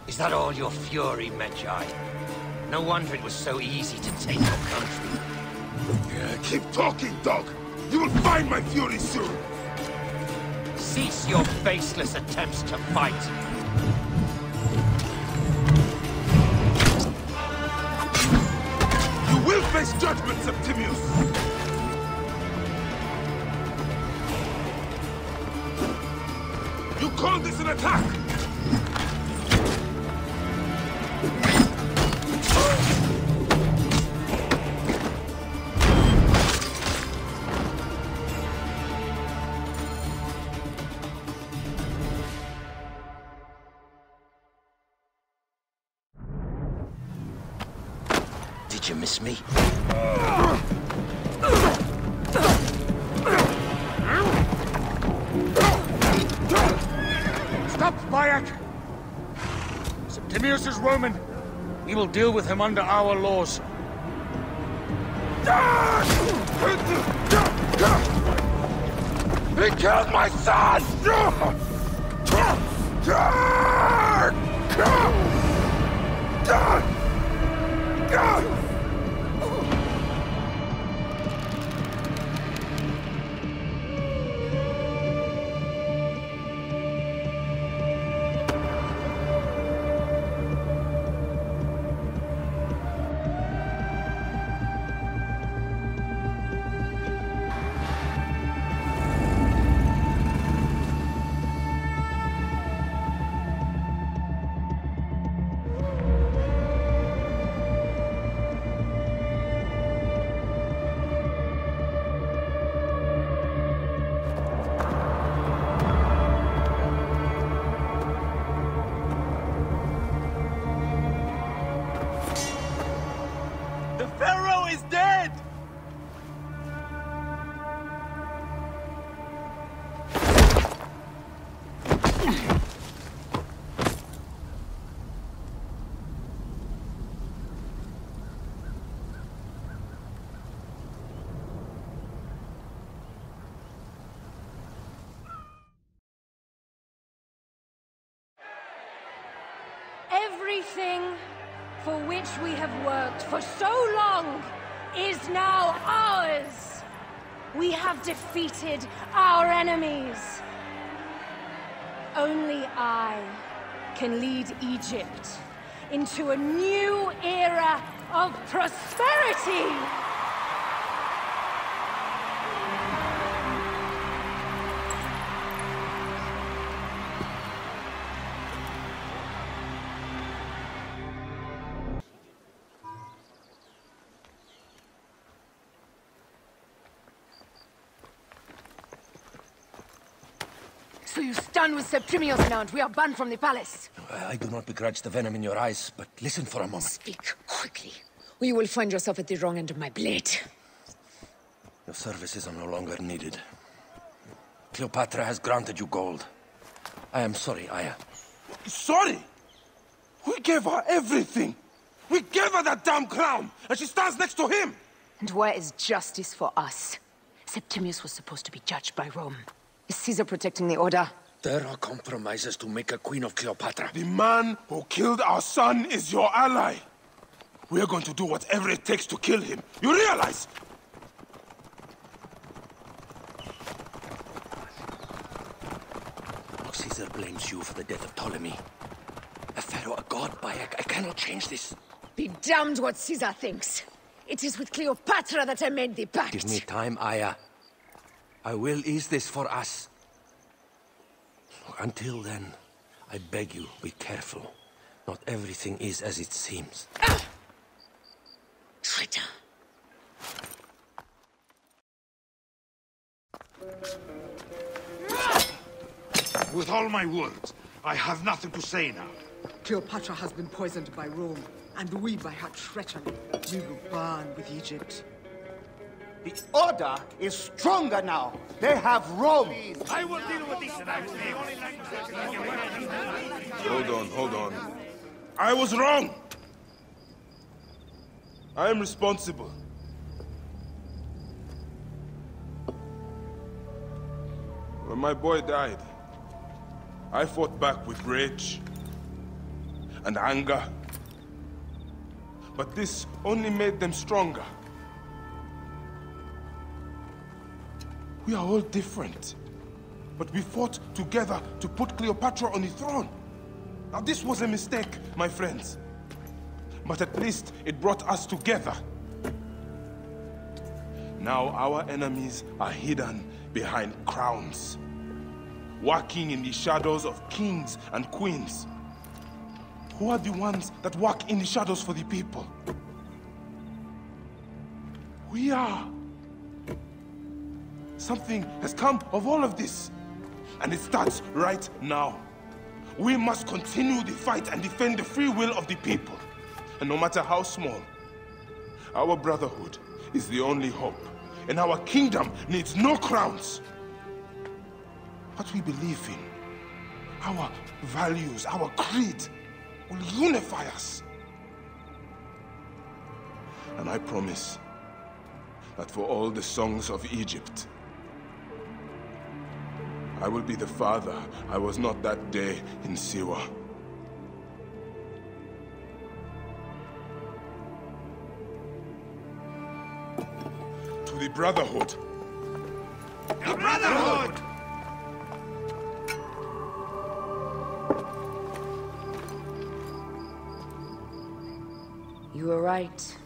Is that all your fury, Medjay? No wonder it was so easy to take your country. Yeah, keep talking, dog! You will find my fury soon! Cease your baseless attempts to fight! You will face judgment, Septimius! You call this an attack? Did you miss me? Stop, Bayek! Septimius is Roman. We will deal with him under our laws. He killed my son! The Pharaoh is dead! Everything for which we have worked for so long is now ours. We have defeated our enemies. Only I can lead Egypt into a new era of prosperity. So you stand with Septimius now, and we are banned from the palace. I do not begrudge the venom in your eyes, but listen for a moment. Speak quickly, or you will find yourself at the wrong end of my blade. Your services are no longer needed. Cleopatra has granted you gold. I am sorry, Aya. Sorry? We gave her everything! We gave her that damn crown, and she stands next to him! And where is justice for us? Septimius was supposed to be judged by Rome. Is Caesar protecting the order? There are compromises to make a queen of Cleopatra. The man who killed our son is your ally. We are going to do whatever it takes to kill him. You realize? Caesar blames you for the death of Ptolemy. A pharaoh, a god, Bayek. I cannot change this. Be damned what Caesar thinks. It is with Cleopatra that I made the pact. Give me time, Aya. I will ease this for us. Until then, I beg you, be careful. Not everything is as it seems. Traitor. With all my words, I have nothing to say now. Cleopatra has been poisoned by Rome, and we by her treachery. We will burn with Egypt. The Order is stronger now. They have Rome. I will deal with this. Hold on. I was wrong. I am responsible. When my boy died, I fought back with rage and anger. But this only made them stronger. We are all different. But we fought together to put Cleopatra on the throne. Now this was a mistake, my friends. But at least it brought us together. Now our enemies are hidden behind crowns, walking in the shadows of kings and queens. Who are the ones that walk in the shadows for the people? We are. Something has come of all of this, and it starts right now. We must continue the fight and defend the free will of the people. And no matter how small, our brotherhood is the only hope, and our kingdom needs no crowns. What we believe in, our values, our creed, will unify us. And I promise that for all the songs of Egypt, I will be the father I was not that day in Siwa. To the Brotherhood. The Brotherhood! You were right.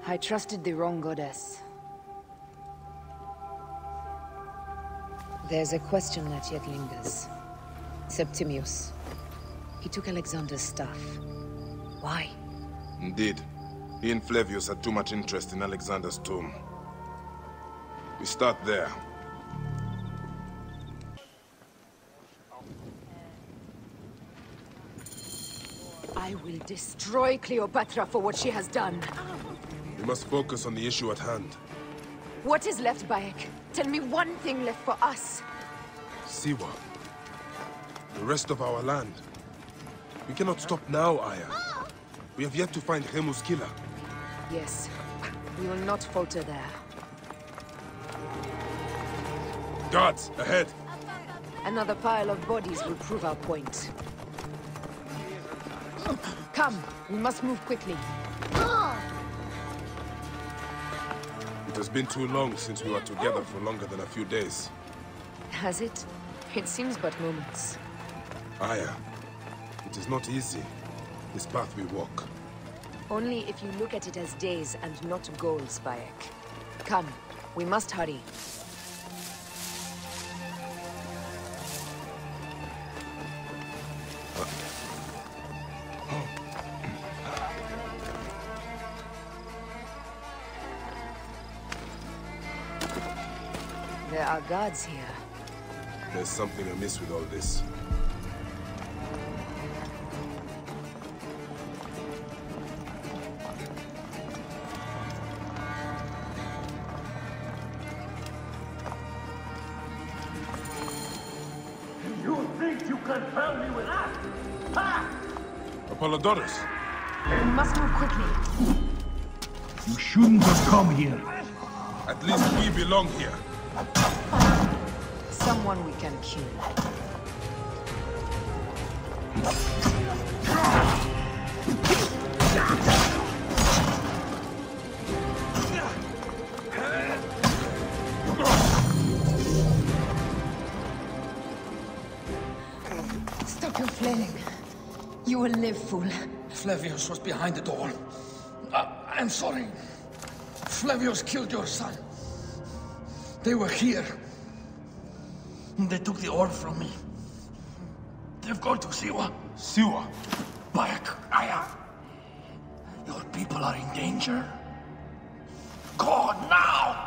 I trusted the wrong goddess. There's a question that yet lingers. Septimius. He took Alexander's stuff. Why? Indeed. He and Flavius had too much interest in Alexander's tomb. We start there. I will destroy Cleopatra for what she has done. We must focus on the issue at hand. What is left, Bayek? Tell me one thing left for us. Siwa. The rest of our land. We cannot stop now, Aya. We have yet to find Remu's killer. Yes. We will not falter there. Guards, ahead! Another pile of bodies will prove our point. Come, we must move quickly. It has been too long since we were together for longer than a few days. Has it? It seems but moments. Aya, it is not easy, this path we walk. Only if you look at it as days and not goals, Bayek. Come, we must hurry. There are guards here. There's something amiss with all this. You think you can fool me with that? Ha! Apollodorus! We must move quickly. You shouldn't have come here. At least we belong here. Someone we can kill. Stop your flailing. You will live, fool. Flavius was behind the door. I'm sorry. Flavius killed your son. They were here. They took the orb from me. They've gone to Siwa. Siwa? Bayek, Aya. Your people are in danger. Go now!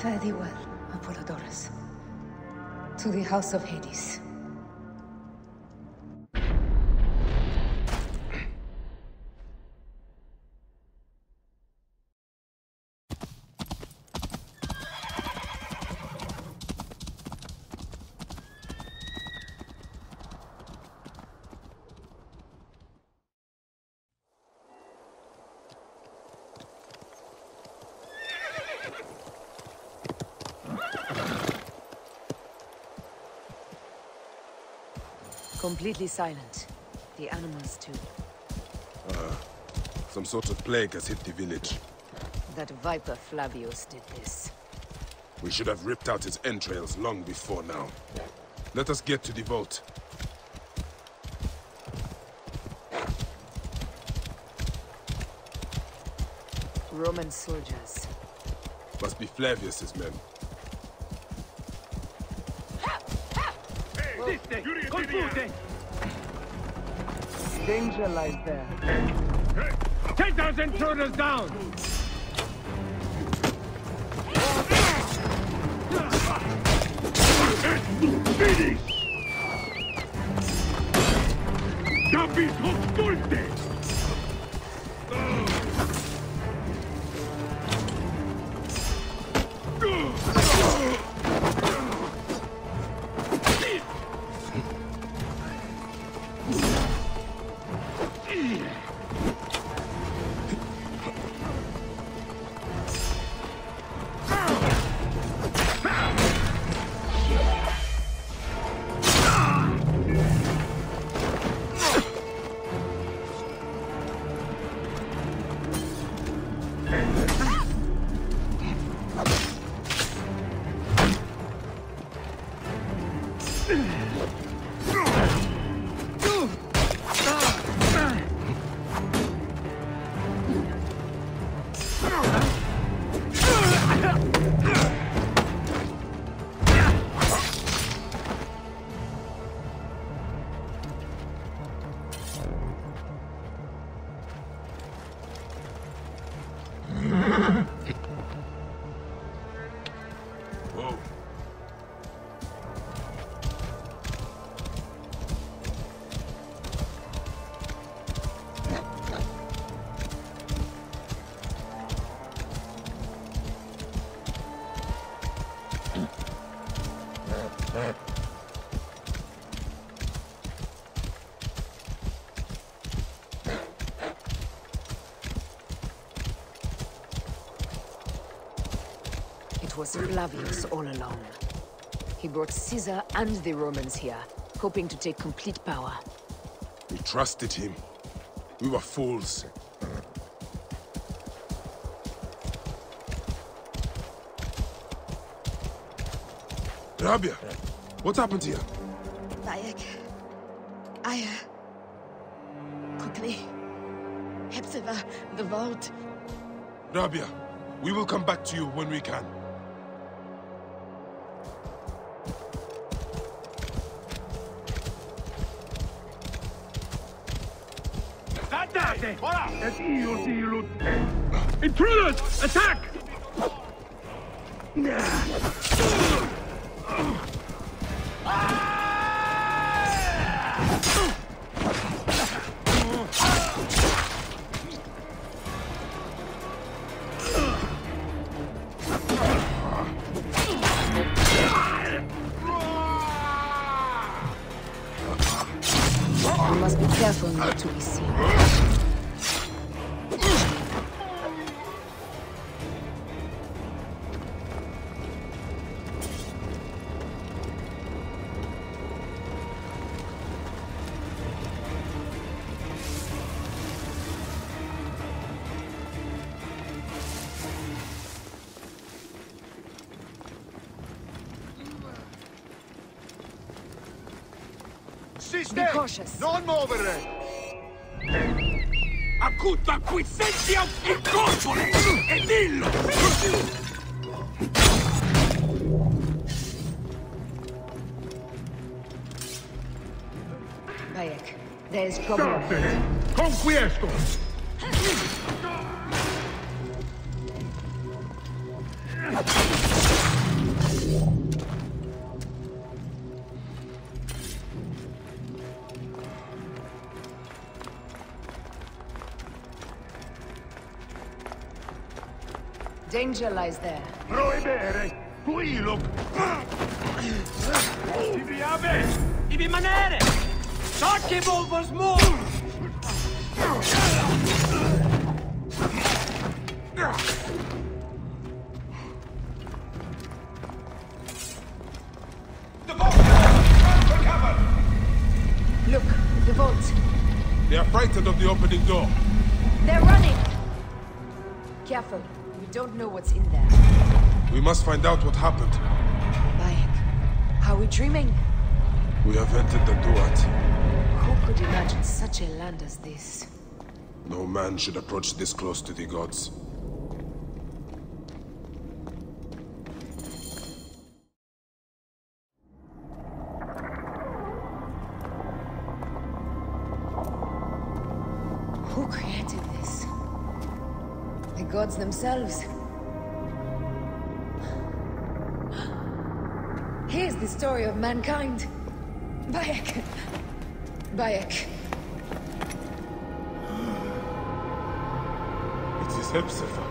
Fare thee well, Apollodorus. To the House of Hades. Completely silent. The animals too. Some sort of plague has hit the village. That viper Flavius did this. We should have ripped out his entrails long before now. Let us get to the vault. Roman soldiers. Must be Flavius's men. Danger lies there. Take those intruders down! Finish! Capis obstulte! It was Flavius all along. He brought Caesar and the Romans here, hoping to take complete power. We trusted him. We were fools. Rabia, what happened here? Bayek. Aya. Quickly. Hepzibah, the vault. Rabia, we will come back to you when we can. Intruders! Attack! We must be careful not to be seen. Be cautious. Non movere! A tutta qui senti incorpore! E dillo! Bayek, there's trouble. Conquiesto! Danger lies there. Proibere! Tuiluk! Ibi abe! Ibi manere! Sacche volvos mo! Look, the vault. They are frightened of the opening door. They're running! Careful. We don't know what's in there. We must find out what happened. Bayek, are we dreaming? We have entered the Duat. Who could imagine such a land as this? No man should approach this close to the gods. Who created this? The gods themselves. Here's the story of mankind. Bayek. Bayek. It is Hepzibah.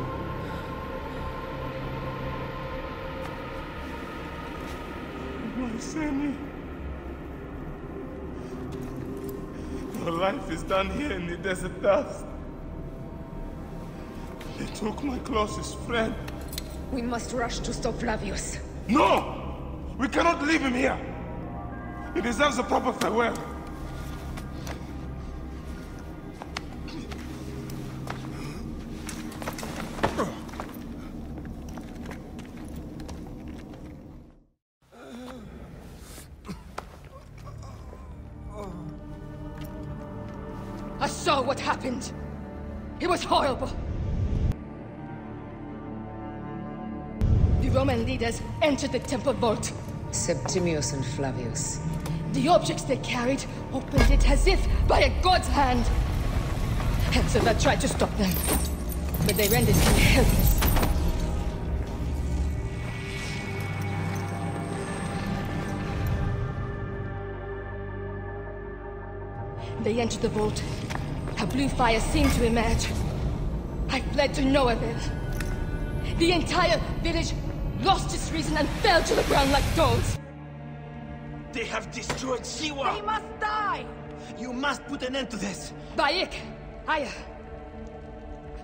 My Seni. Your life is done here in the desert dust. They took my closest friend. We must rush to stop Flavius. No! We cannot leave him here! He deserves a proper farewell. I saw what happened. It was horrible. The Roman leaders entered the temple vault. Septimius and Flavius. The objects they carried opened it as if by a god's hand. Hepzibah tried to stop them, but they rendered him helpless. They entered the vault. A blue fire seemed to emerge. I fled to no avail. The entire village lost its reason and fell to the ground like dogs. They have destroyed Siwa! They must die! You must put an end to this! Bayek! Aya!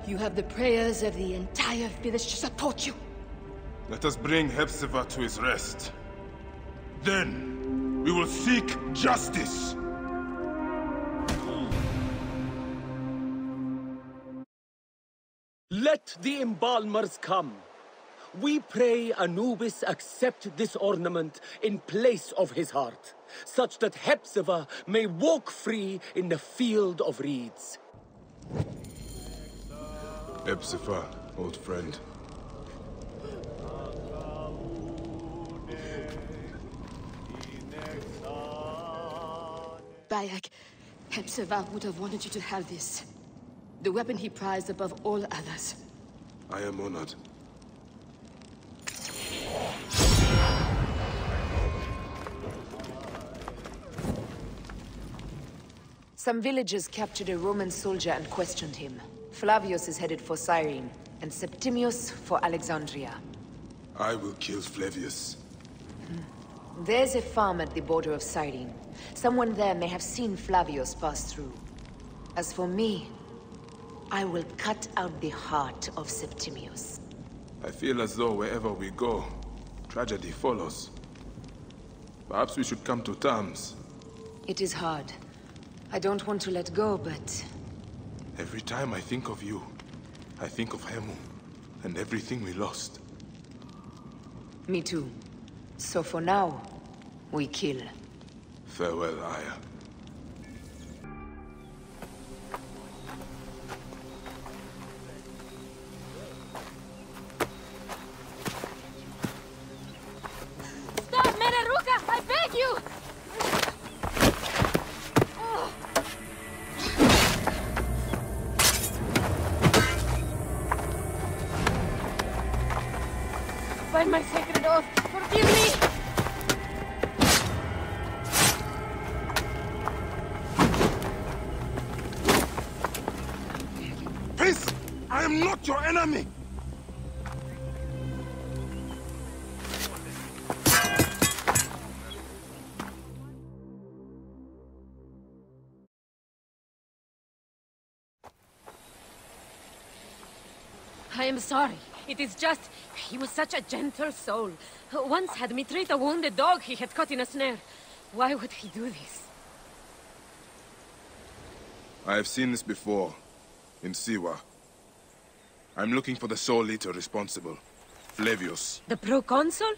You have the prayers of the entire village to support you. Let us bring Hepzibah to his rest. Then, we will seek justice! Let the embalmers come. We pray Anubis accept this ornament in place of his heart, such that Hepzibah may walk free in the field of reeds. Hepzibah, old friend. Bayek, Hepzibah would have wanted you to have this. The weapon he prized above all others. I am honored. Some villagers captured a Roman soldier and questioned him. Flavius is headed for Cyrene, and Septimius for Alexandria. I will kill Flavius. There's a farm at the border of Cyrene. Someone there may have seen Flavius pass through. As for me, I will cut out the heart of Septimius. I feel as though wherever we go, tragedy follows. Perhaps we should come to terms. It is hard. I don't want to let go, but... Every time I think of you, I think of Hemu, and everything we lost. Me too. So for now, we kill. Farewell, Aya. By my sacred oath, forgive me! Peace! I am not your enemy! I am sorry. It is just... he was such a gentle soul. Once had me treat a wounded dog he had caught in a snare. Why would he do this? I have seen this before, in Siwa. I'm looking for the sole leader responsible, Flavius. The proconsul?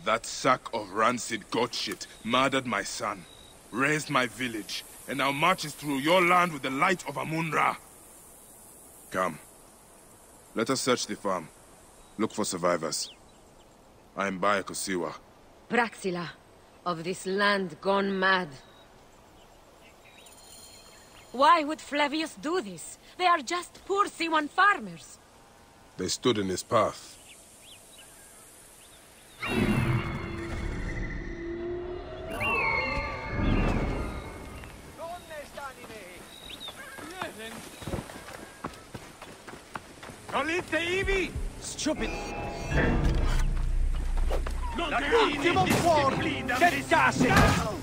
That sack of rancid goat shit murdered my son, razed my village, and now marches through your land with the light of Amun-Ra. Come. Let us search the farm. Look for survivors. I am Bayek of Siwa. Praxila, of this land gone mad. Why would Flavius do this? They are just poor Siwan farmers. They stood in his path. Stupid! L'ultimo fuori! Gettase!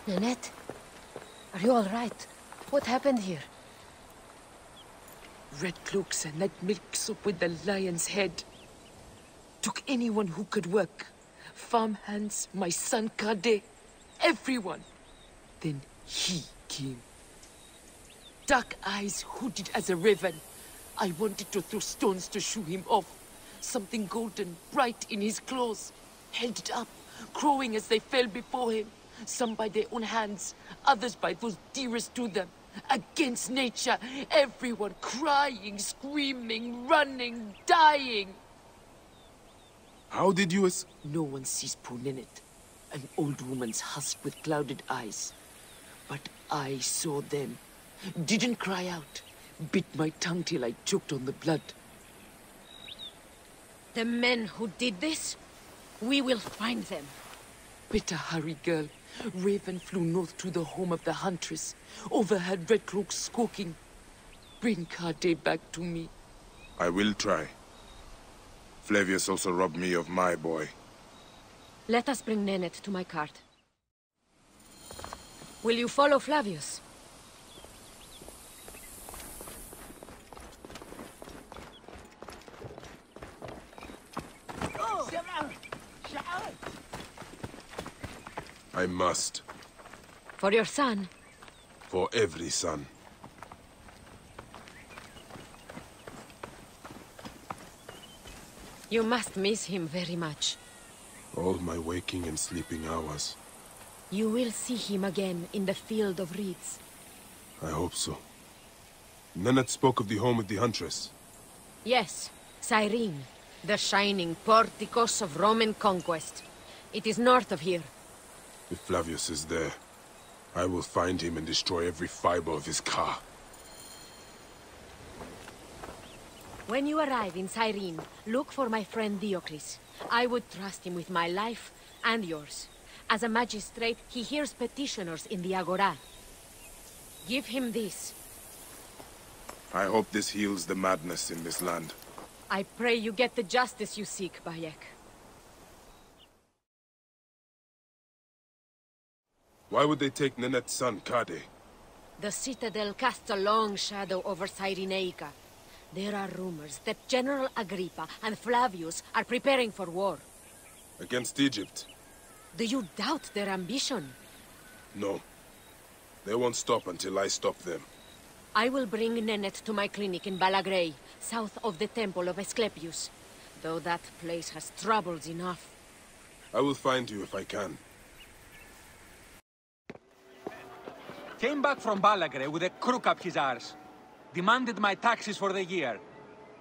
Nanette, are you all right? What happened here? Red cloaks and that milk soup with the lion's head. Took anyone who could work. Farmhands, my son Kade, everyone. Then he came. Dark eyes hooded as a raven. I wanted to throw stones to shoo him off. Something golden, bright in his claws. Held it up, crowing as they fell before him. Some by their own hands, others by those dearest to them. Against nature, everyone crying, screaming, running, dying. How did you No one sees poor Ninette, an old woman's husk with clouded eyes. But I saw them. Didn't cry out. Bit my tongue till I choked on the blood. The men who did this? We will find them. Better hurry, girl. Raven flew north to the home of the huntress. Overheard red cloaks squawking. Bring Kade back to me. I will try. Flavius also robbed me of my boy. Let us bring Nanette to my cart. Will you follow Flavius? I must. For your son? For every son. You must miss him very much. All my waking and sleeping hours. You will see him again in the field of reeds. I hope so. Nanette spoke of the home of the huntress. Yes, Cyrene, the shining porticos of Roman conquest. It is north of here. If Flavius is there, I will find him and destroy every fiber of his car. When you arrive in Cyrene, look for my friend Diocles. I would trust him with my life and yours. As a magistrate, he hears petitioners in the Agora. Give him this. I hope this heals the madness in this land. I pray you get the justice you seek, Bayek. Why would they take Nanette's son, Kade? The Citadel casts a long shadow over Cyrenaica. There are rumors that General Agrippa and Flavius are preparing for war. Against Egypt? Do you doubt their ambition? No. They won't stop until I stop them. I will bring Nenet to my clinic in Balagrey, south of the Temple of Asclepius. Though that place has troubles enough. I will find you if I can. Came back from Balagrey with a crook up his arse. Demanded my taxes for the year.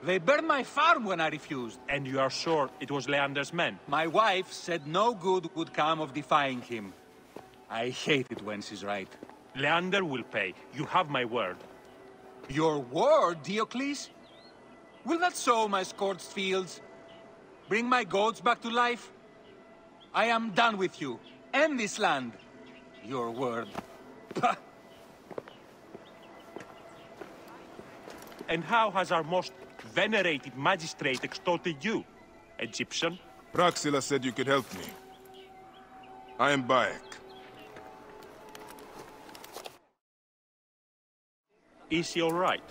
They burned my farm when I refused. And you are sure it was Leander's men? My wife said no good would come of defying him. I hate it when she's right. Leander will pay. You have my word. Your word, Diocles? Will that sow my scorched fields? Bring my goats back to life? I am done with you. And this land. Your word. Pah! And how has our most venerated magistrate extorted you, Egyptian? Praxila said you could help me. I am Bayek. Is he all right?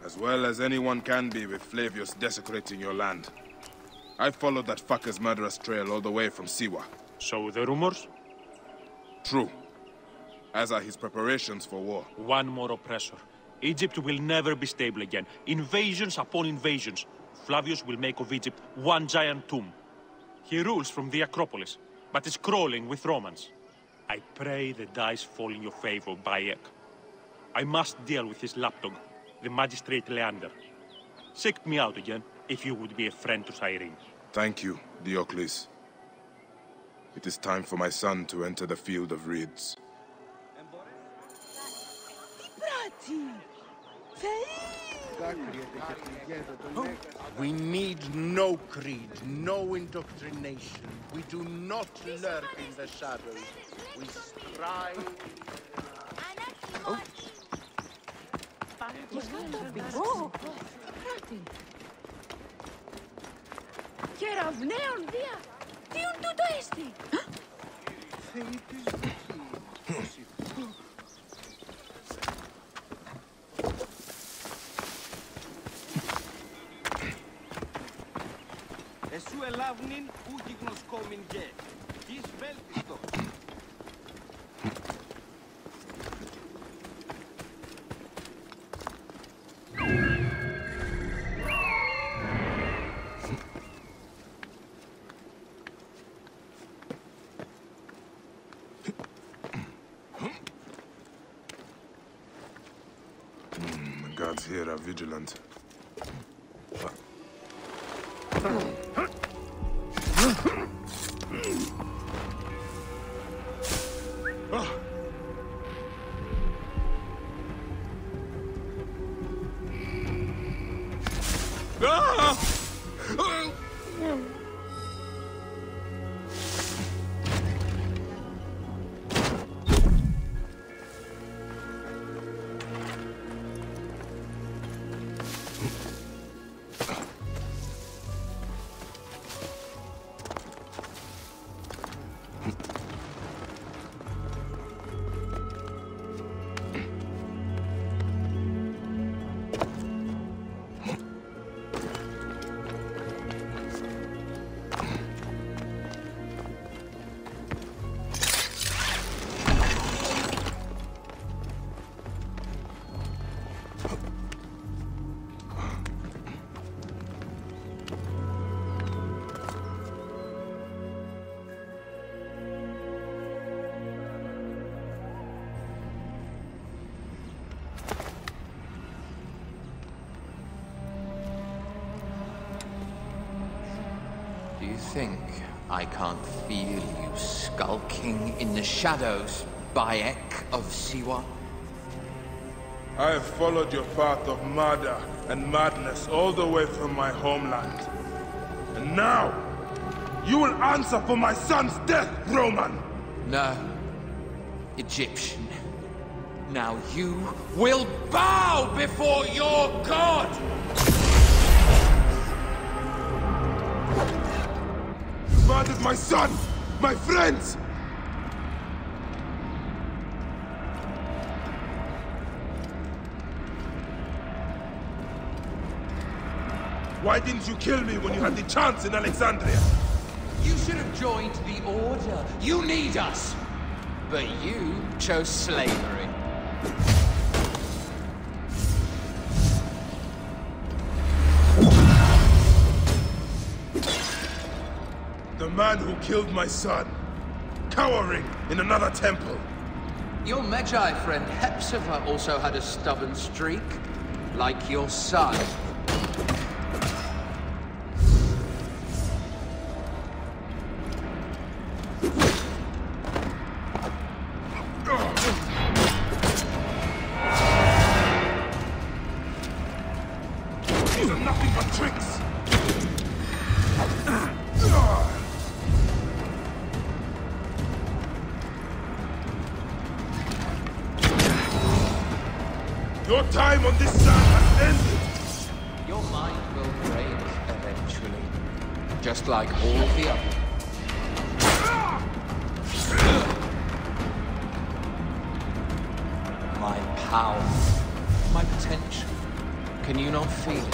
As well as anyone can be with Flavius desecrating your land. I followed that fucker's murderous trail all the way from Siwa. So the rumors? True. As are his preparations for war. One more oppressor. Egypt will never be stable again. Invasions upon invasions. Flavius will make of Egypt one giant tomb. He rules from the Acropolis, but is crawling with Romans. I pray the dice fall in your favor, Bayek. I must deal with his lapdog, the magistrate Leander. Seek me out again, if you would be a friend to Cyrene. Thank you, Diocles. It is time for my son to enter the field of reeds. We need no creed, no indoctrination. We do not lurk in the shadows. We strive... Oh. Εσού ελάβνην ούκη γνωσκόμην γε. Εις βέλτιστο. The guards here are vigilant. Do you think I can't feel you skulking in the shadows, Bayek of Siwa? I have followed your path of murder and madness all the way from my homeland. And now, you will answer for my son's death, Roman! No, Egyptian. Now you will bow before your god! You murdered my son! My friends! Why didn't you kill me when you had the chance in Alexandria? You should have joined the Order. You need us. But you chose slavery. The man who killed my son, cowering in another temple. Your Magi friend Hepzibah also had a stubborn streak, like your son. These are nothing but tricks. Your time on this sand has ended! Your mind will break eventually, just like all the others. My power, my potential, can you not feel it?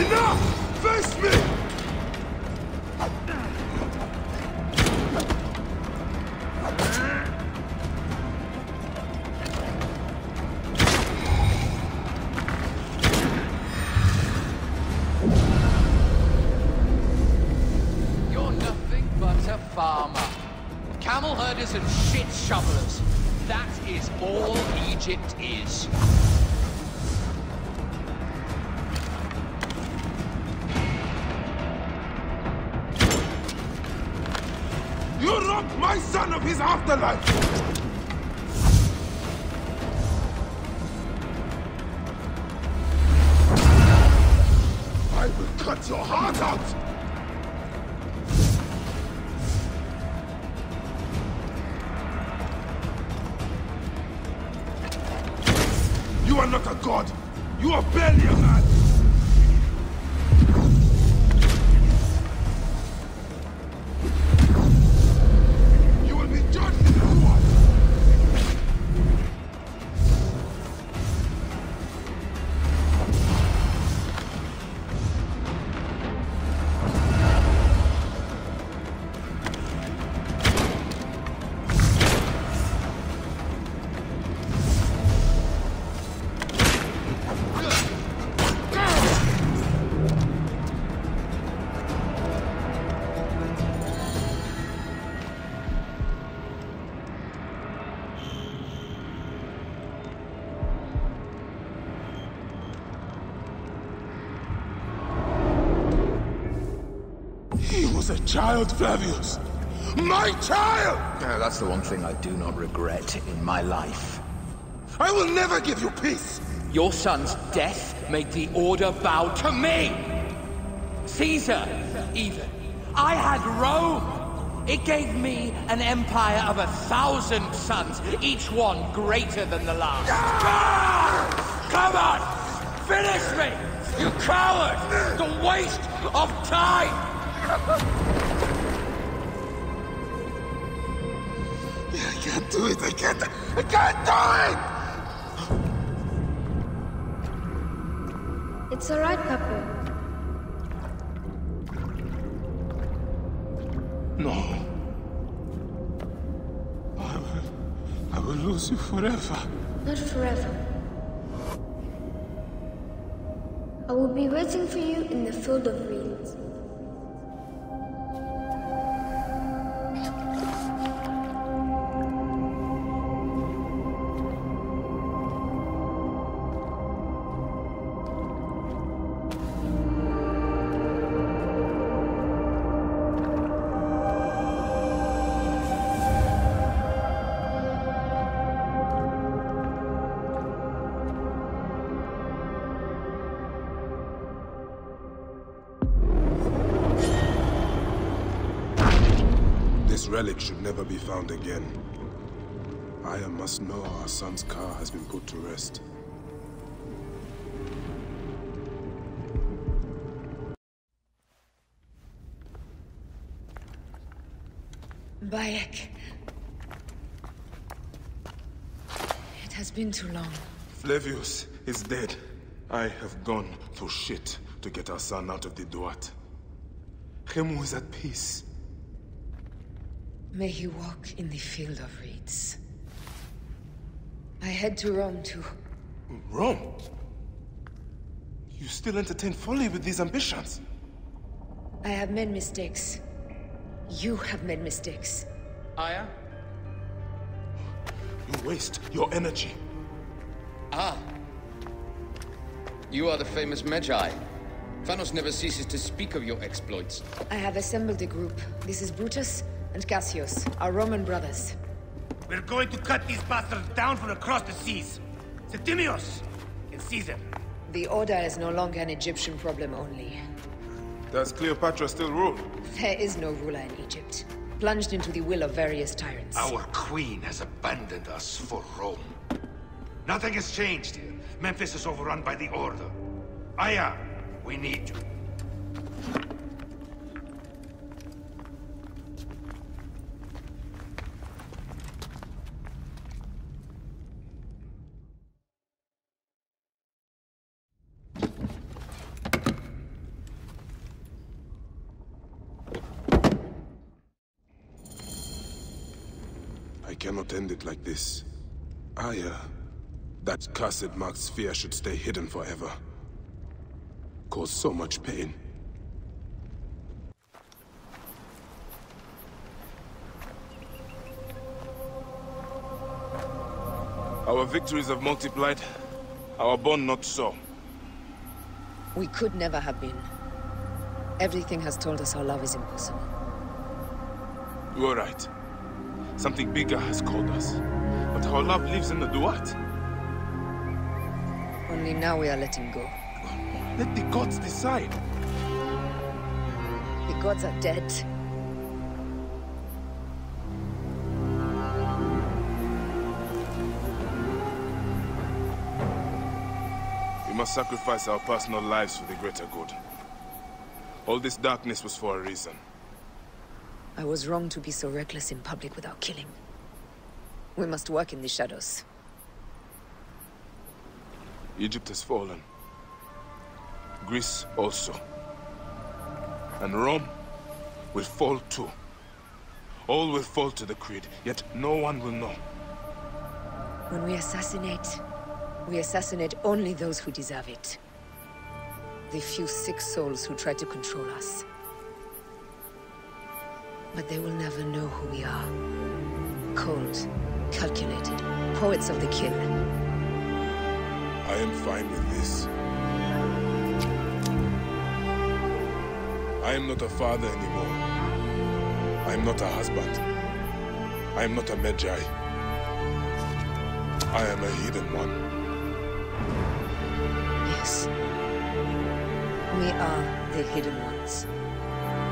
Enough! Face me! Camel herders and shit shovelers. That is all Egypt is. You robbed my son of his afterlife! I will cut your heart out! You are not a god! You are barely a man! You will be judged in this one! He was a child, Flavius! My child! That's the one thing I do not regret in my life. I will never give you peace! Your son's death made the Order bow to me! Caesar, even. I had Rome! It gave me an empire of 1,000 sons, each one greater than the last. Come on! Finish me! You coward! The waste of time! I can't do it! I can't do it! It's all right, Papa. No. I will lose you forever. Not forever. I will be waiting for you in the field of reeds. This relic should never be found again. Aya must know our son's car has been put to rest. Bayek. It has been too long. Flavius is dead. I have gone through shit to get our son out of the Duat. Khemu is at peace. May he walk in the field of reeds. I head to Rome too. Rome? You still entertain folly with these ambitions? I have made mistakes. You have made mistakes. Aya? You waste your energy. Ah. You are the famous Magi. Thanos never ceases to speak of your exploits. I have assembled a group. This is Brutus and Cassius, our Roman brothers. We're going to cut these bastards down from across the seas. Septimius and Caesar. The Order is no longer an Egyptian problem only. Does Cleopatra still rule? There is no ruler in Egypt. Plunged into the will of various tyrants. Our queen has abandoned us for Rome. Nothing has changed here. Memphis is overrun by the Order. Aya, we need you. I cannot end it like this. That cursed marked sphere should stay hidden forever. Cause so much pain. Our victories have multiplied, our bond not so. We could never have been. Everything has told us our love is impossible. You are right. Something bigger has called us. But our love lives in the Duat. Only now we are letting go. Let the gods decide. The gods are dead. We must sacrifice our personal lives for the greater good. All this darkness was for a reason. I was wrong to be so reckless in public without killing. We must work in the shadows. Egypt has fallen. Greece also. And Rome will fall too. All will fall to the creed, yet no one will know. When we assassinate only those who deserve it. The few sick souls who try to control us. But they will never know who we are. Cold, calculated, poets of the kill. I am fine with this. I am not a father anymore. I am not a husband. I am not a Magi. I am a hidden one. Yes. We are the hidden ones.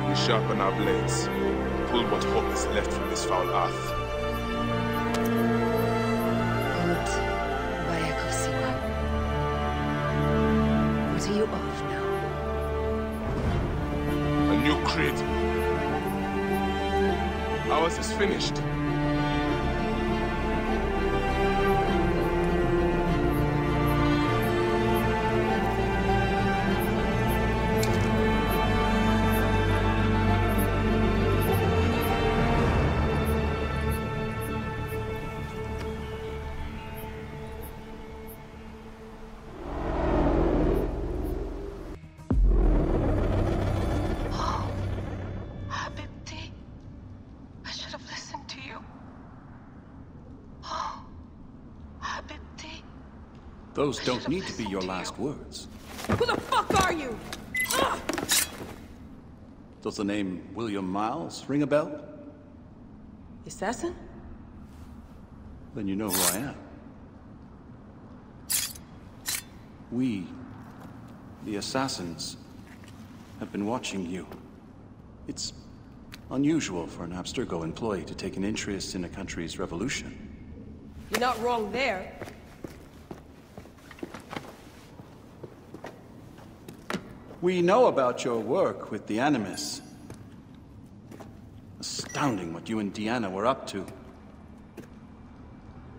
We sharpen our blades, pull what hope is left from this foul earth. Old Bayek of Siwa. What are you of now? A new creed. Ours is finished. Those don't need to be your last words. Who the fuck are you? Does the name William Miles ring a bell? The assassin? Then you know who I am. We, the assassins, have been watching you. It's unusual for an Abstergo employee to take an interest in a country's revolution. You're not wrong there. We know about your work with the Animus. Astounding what you and Deanna were up to.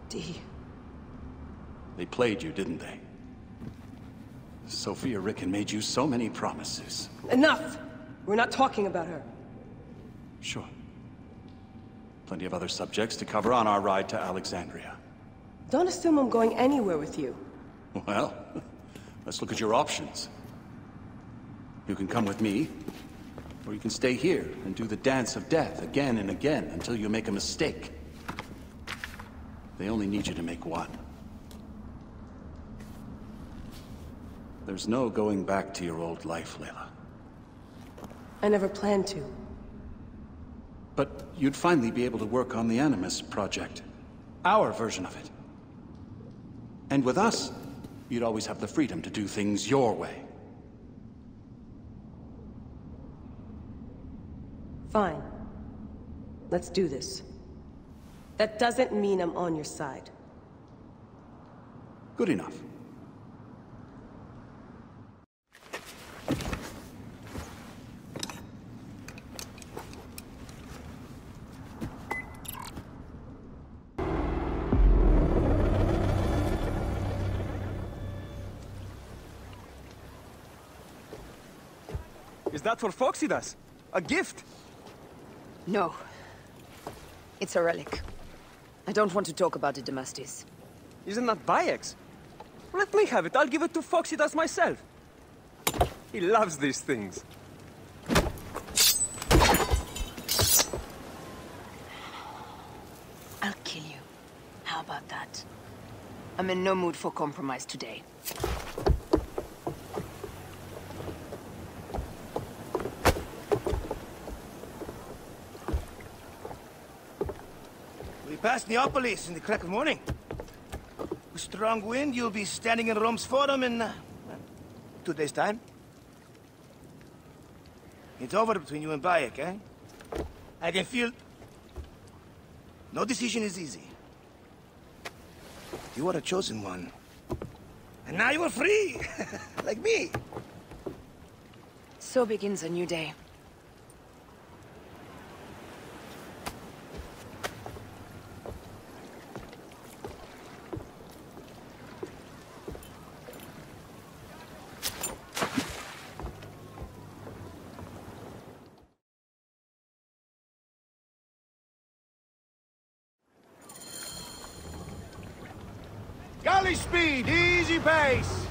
Dee. They played you, didn't they? Sophia Ricken made you so many promises. Enough! We're not talking about her. Sure. Plenty of other subjects to cover on our ride to Alexandria. Don't assume I'm going anywhere with you. Well, let's look at your options. You can come with me, or you can stay here and do the dance of death again and again until you make a mistake. They only need you to make one. There's no going back to your old life, Layla. I never planned to. But you'd finally be able to work on the Animus project. Our version of it. And with us, you'd always have the freedom to do things your way. Fine. Let's do this. That doesn't mean I'm on your side. Good enough. Is that for Foxidas? A gift? No. It's a relic. I don't want to talk about it, Damastis. Isn't that Bayek's? Let me have it. I'll give it to Foxidas myself. He loves these things. I'll kill you. How about that? I'm in no mood for compromise today. Past Neapolis in the crack of morning. With strong wind, you'll be standing in Rome's Forum in 2 days' time. It's over between you and Bayek, eh? I can feel... No decision is easy. You are a chosen one. And now you are free! Like me! So begins a new day. Galley speed, easy pace.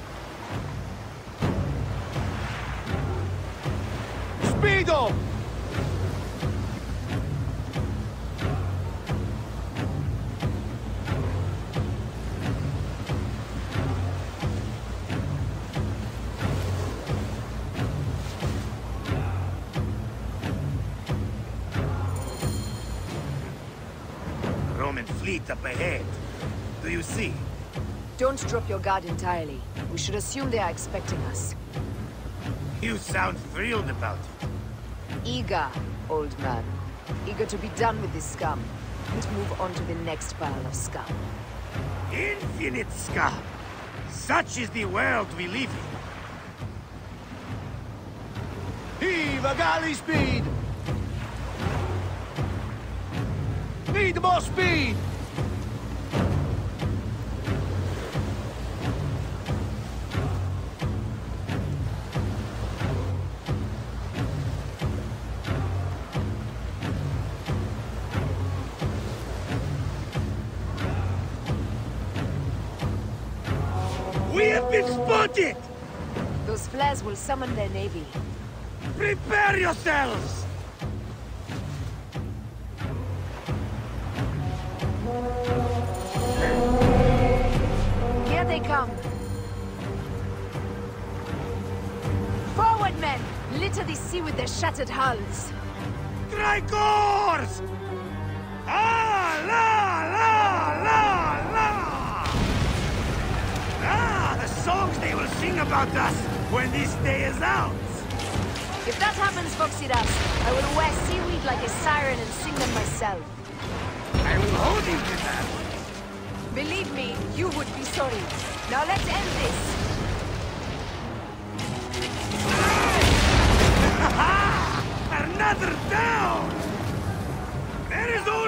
Speed up. Roman fleet up ahead. Do you see? Don't drop your guard entirely. We should assume they are expecting us. You sound thrilled about it. Eager, old man. Eager to be done with this scum. And move on to the next pile of scum. Infinite scum! Such is the world we live in. Heave a galley speed. Need more speed. We have been spotted! Those flares will summon their navy. Prepare yourselves! Here they come. Forward, men! Litter the sea with their shattered hulls. Strikers! Ah, la, la, la, la! Ah, the songs they will sing about us when this day is out! If that happens, Foxidas, I will wear seaweed like a siren and sing them myself. I will hold you to that! Believe me, you would be sorry. Now let's end this! Another down!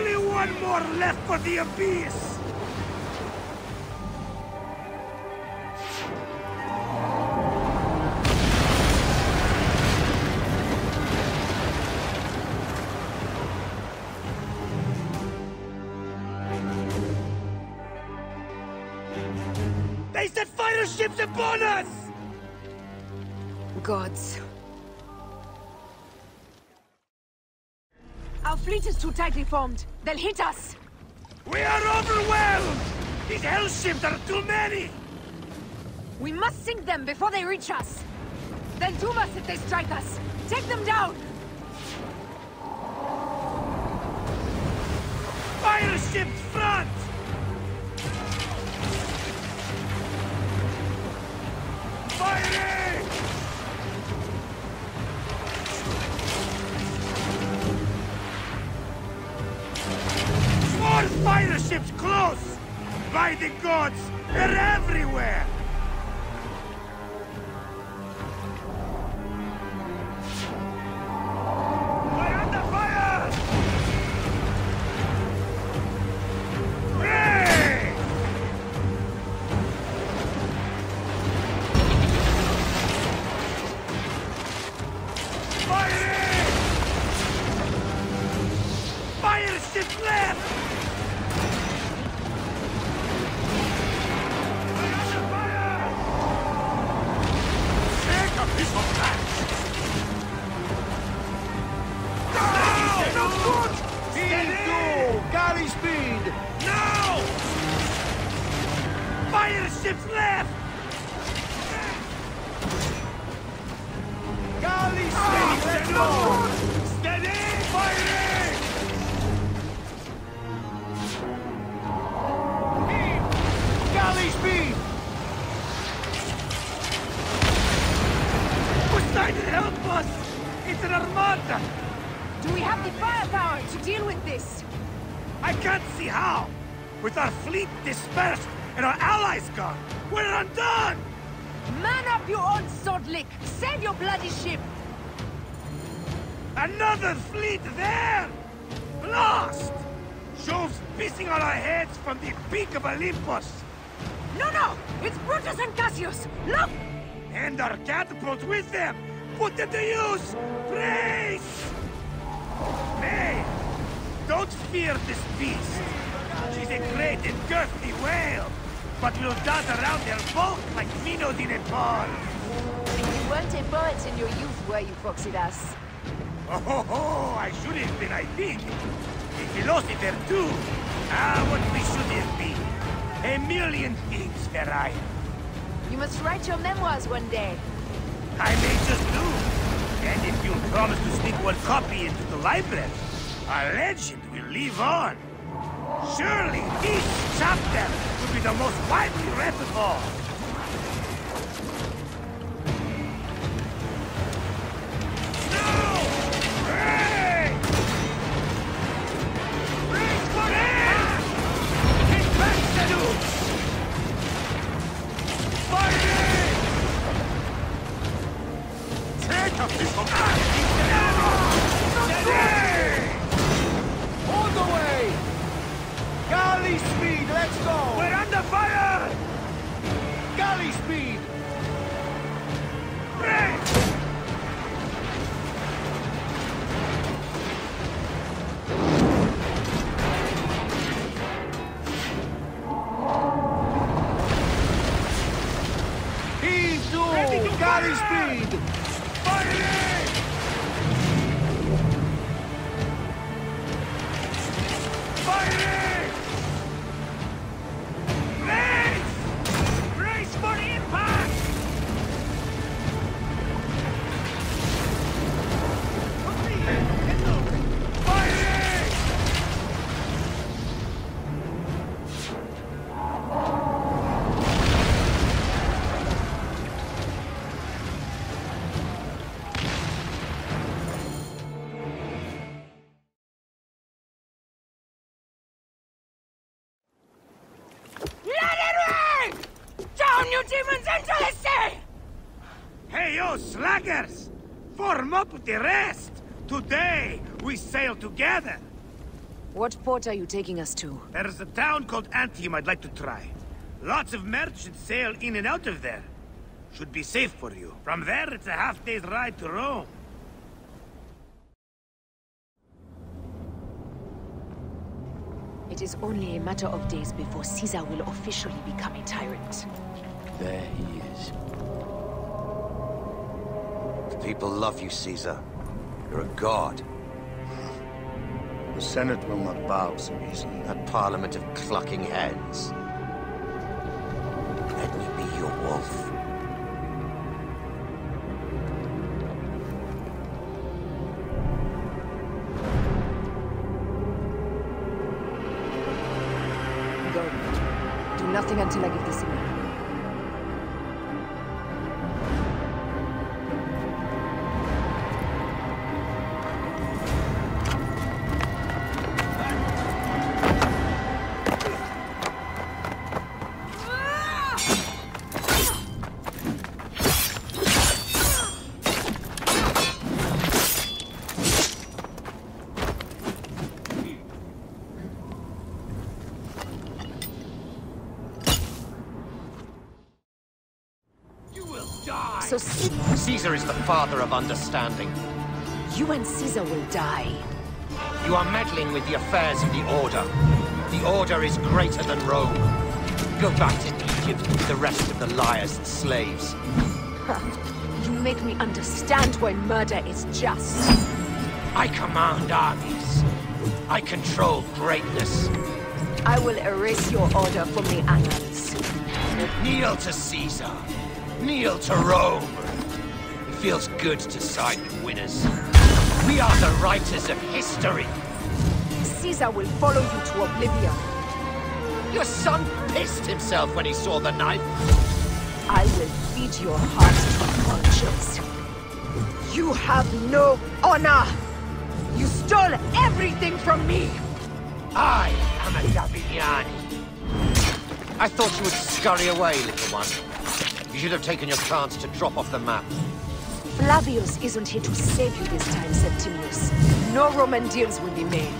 Only one more left for the abyss! They set fighter ships upon us! Gods. Our fleet is too tightly formed. They'll hit us! We are overwhelmed! These hell ships are too many! We must sink them before they reach us! They'll doom us if they strike us! Take them down! Fire ships front! Firing! More fighter ships close! By the gods, they're everywhere! We're under fire! Hey! Firing! Fire ship left! Galley speed! Now! Fire ships left! Galley speed! Let's go! Steady! Firing! Galley speed! Poseidon, help us! It's an armada! Do we have the firepower to deal with this? I can't see how! With our fleet dispersed and our allies gone, we're undone! Man up, you old sodlick! Save your bloody ship! Another fleet there! Lost! Jove's pissing on our heads from the peak of Olympus! No! It's Brutus and Cassius! Look! And our catapults with them! Put them to use! Brace! Nay! Don't fear this beast! She's a great and girthy whale, but will dance around her bulk like minnows in a pond! You weren't a poet in your youth, were you, Foxidas? Oh, I should have been, I think. A philosopher, too. What we should have been. A million things, Ferrari. You must write your memoirs one day. I may just do. And if you'll promise to sneak one copy into the library, our legend will live on. Surely this chapter will be the most widely read of all. On the way! Galley speed, let's go! We're under fire! Galley speed! Heave to! Galley speed! Firing! Firing! Brace! Brace for impact! Firing! Let it rain! Down, you demons, into the sea! Hey, yo, slackers! Form up with the rest! Today, we sail together! What port are you taking us to? There's a town called Antium I'd like to try. Lots of merchants sail in and out of there. Should be safe for you. From there, it's a half-day's ride to Rome. It is only a matter of days before Caesar will officially become a tyrant. There he is. The people love you, Caesar. You're a god. The Senate will not bow so easily. That parliament of clucking hens. Let me be your wolf. Go. Do nothing until I give the signal. So Caesar is the father of understanding. You and Caesar will die. You are meddling with the affairs of the Order. The Order is greater than Rome. Go back to Egypt with the rest of the liars and slaves. You make me understand why murder is just. I command armies. I control greatness. I will erase your order from the annals. Kneel to Caesar. Kneel to Rome. It feels good to side with winners. We are the writers of history. Caesar will follow you to oblivion. Your son pissed himself when he saw the knife. I will feed your heart to vultures. You have no honor. You stole everything from me. I am a Gabiniani. I thought you would scurry away, little one. You should have taken your chance to drop off the map. Flavius isn't here to save you this time, Septimius. No Roman deals will be made.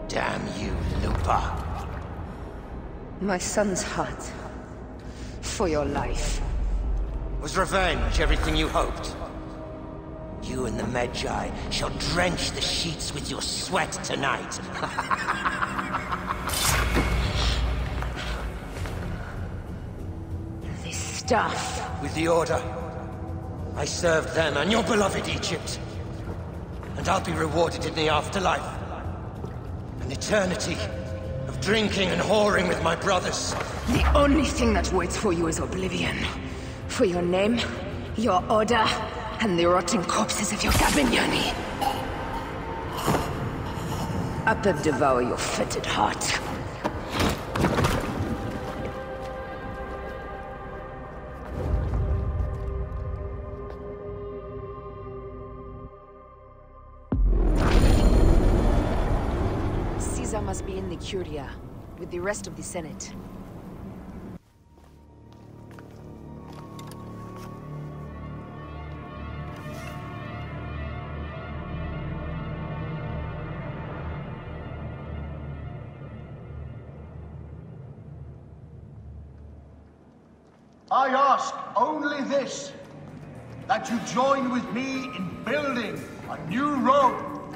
Damn you, Lupa. My son's heart. For your life. Was revenge everything you hoped? You and the Magi shall drench the sheets with your sweat tonight. This stuff. With the Order, I served them and your beloved Egypt. And I'll be rewarded in the afterlife. An eternity of drinking and whoring with my brothers. The only thing that waits for you is oblivion. For your name, your order, and the rotting corpses of your Gabiniani. Apep devour your fetid heart. Caesar must be in the Curia, with the rest of the Senate. I ask only this, that you join with me in building a new Rome.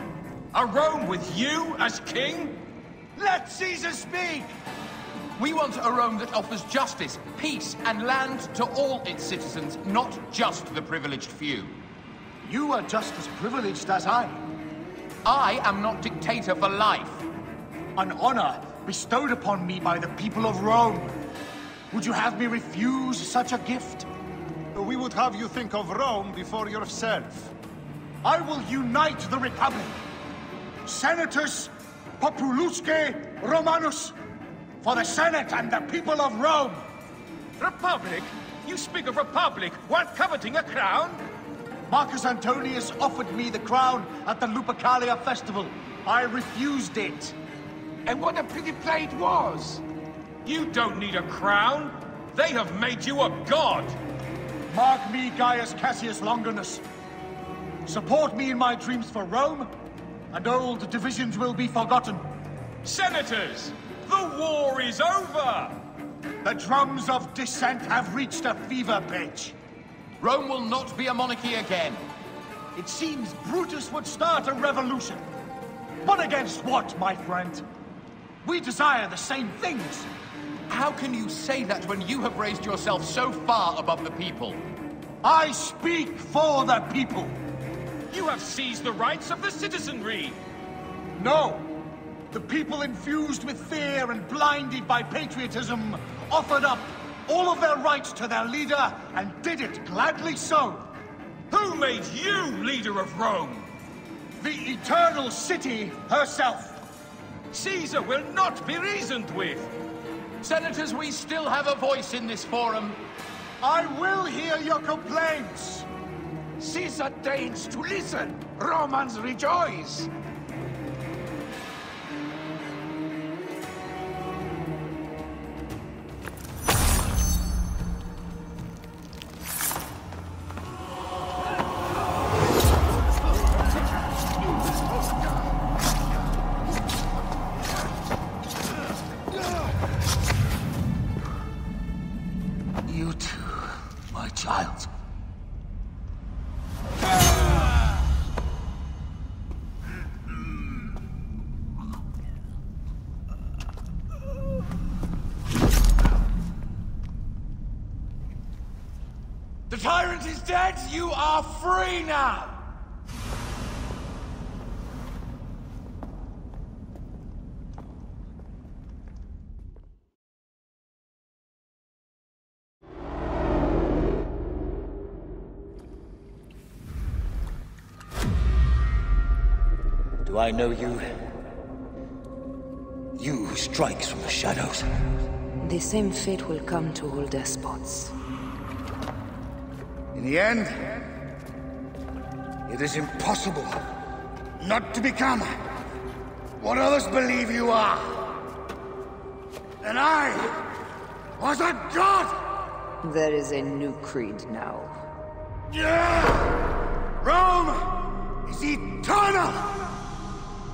A Rome with you as king? Let Caesar speak! We want a Rome that offers justice, peace, and land to all its citizens, not just the privileged few. You are just as privileged as I. I am not dictator for life. An honor bestowed upon me by the people of Rome. Would you have me refuse such a gift? We would have you think of Rome before yourself. I will unite the Republic. Senatus Populusque Romanus. For the Senate and the people of Rome. Republic? You speak of Republic while coveting a crown? Marcus Antonius offered me the crown at the Lupercalia festival. I refused it. And what a pretty play it was! You don't need a crown. They have made you a god. Mark me, Gaius Cassius Longinus. Support me in my dreams for Rome, and old divisions will be forgotten. Senators, the war is over! The drums of dissent have reached a fever pitch. Rome will not be a monarchy again. It seems Brutus would start a revolution. But against what, my friend? We desire the same things. How can you say that when you have raised yourself so far above the people? I speak for the people. You have seized the rights of the citizenry. No. The people infused with fear and blinded by patriotism offered up all of their rights to their leader and did it gladly so. Who made you leader of Rome? The eternal city herself. Caesar will not be reasoned with. Senators, we still have a voice in this forum. I will hear your complaints. Caesar deigns to listen. Romans rejoice. The tyrant is dead! You are free now! Do I know you? You who strikes from the shadows. The same fate will come to all despots. In the end, it is impossible not to become what others believe you are. And I was a god! There is a new creed now. Rome is eternal!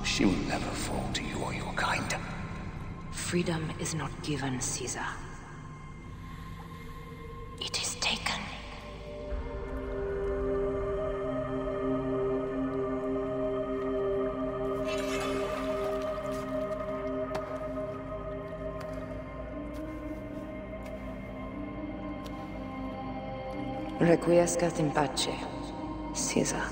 She will never fall to you or your kind. Freedom is not given, Caesar. It is taken. Requiescat in pace, Caesar.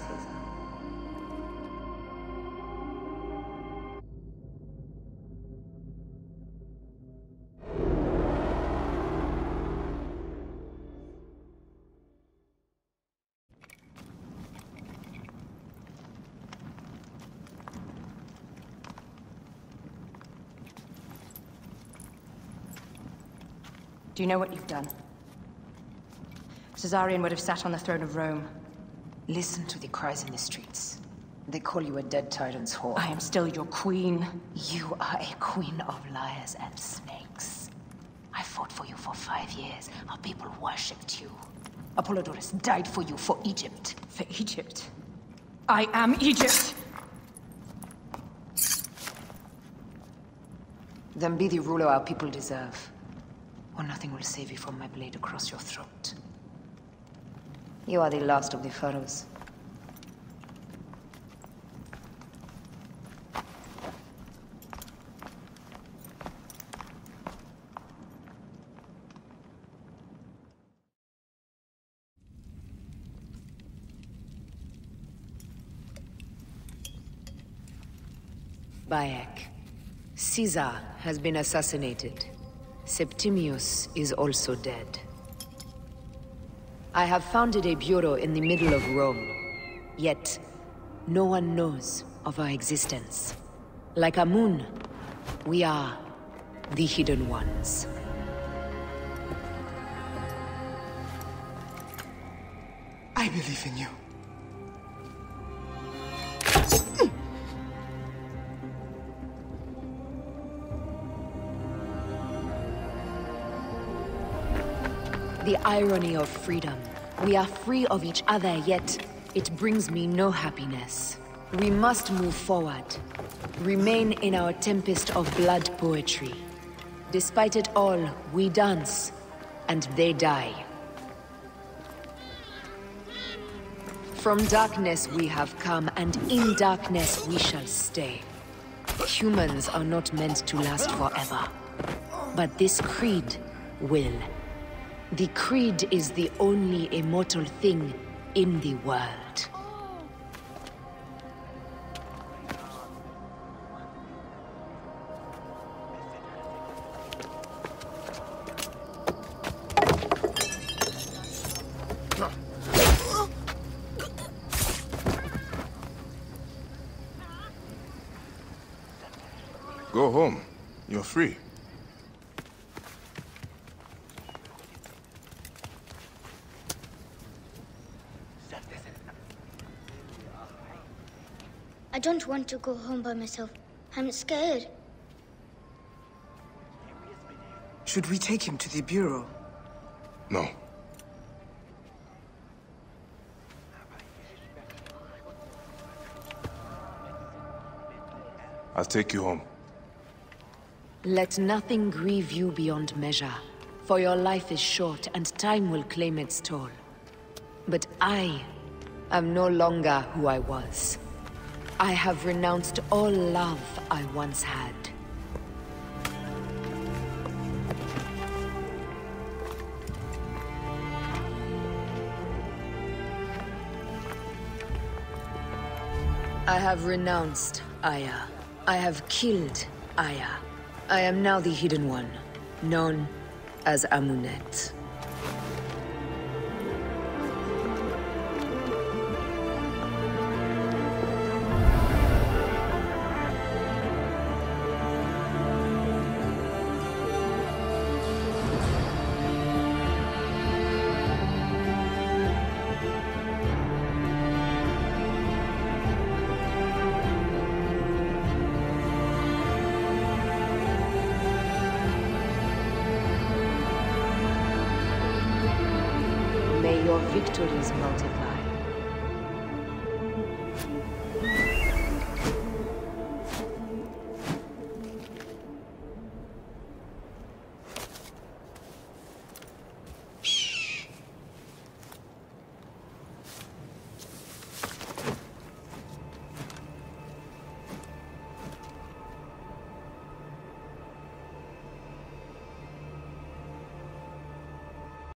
Do you know what you've done? Caesarion would have sat on the throne of Rome. Listen to the cries in the streets. They call you a dead tyrant's whore. I am still your queen. You are a queen of liars and snakes. I fought for you for 5 years. Our people worshipped you. Apollodorus died for you, for Egypt. For Egypt? I am Egypt! Then be the ruler our people deserve. or nothing will save you from my blade across your throat. You are the last of the pharaohs. Bayek. Caesar has been assassinated. Septimius is also dead. I have founded a bureau in the middle of Rome. Yet, no one knows of our existence. Like Amun, we are the Hidden Ones. I believe in you. The irony of freedom. We are free of each other, yet it brings me no happiness. We must move forward. Remain in our tempest of blood poetry. Despite it all, we dance, and they die. From darkness we have come, and in darkness we shall stay. Humans are not meant to last forever. But this creed will. The creed is the only immortal thing in the world. Go home. You're free. I don't want to go home by myself. I'm scared. Should we take him to the bureau? No. I'll take you home. Let nothing grieve you beyond measure, for your life is short and time will claim its toll. But I am no longer who I was. I have renounced all love I once had. I have renounced Aya. I have killed Aya. I am now the Hidden One, known as Amunet. May your victories multiply.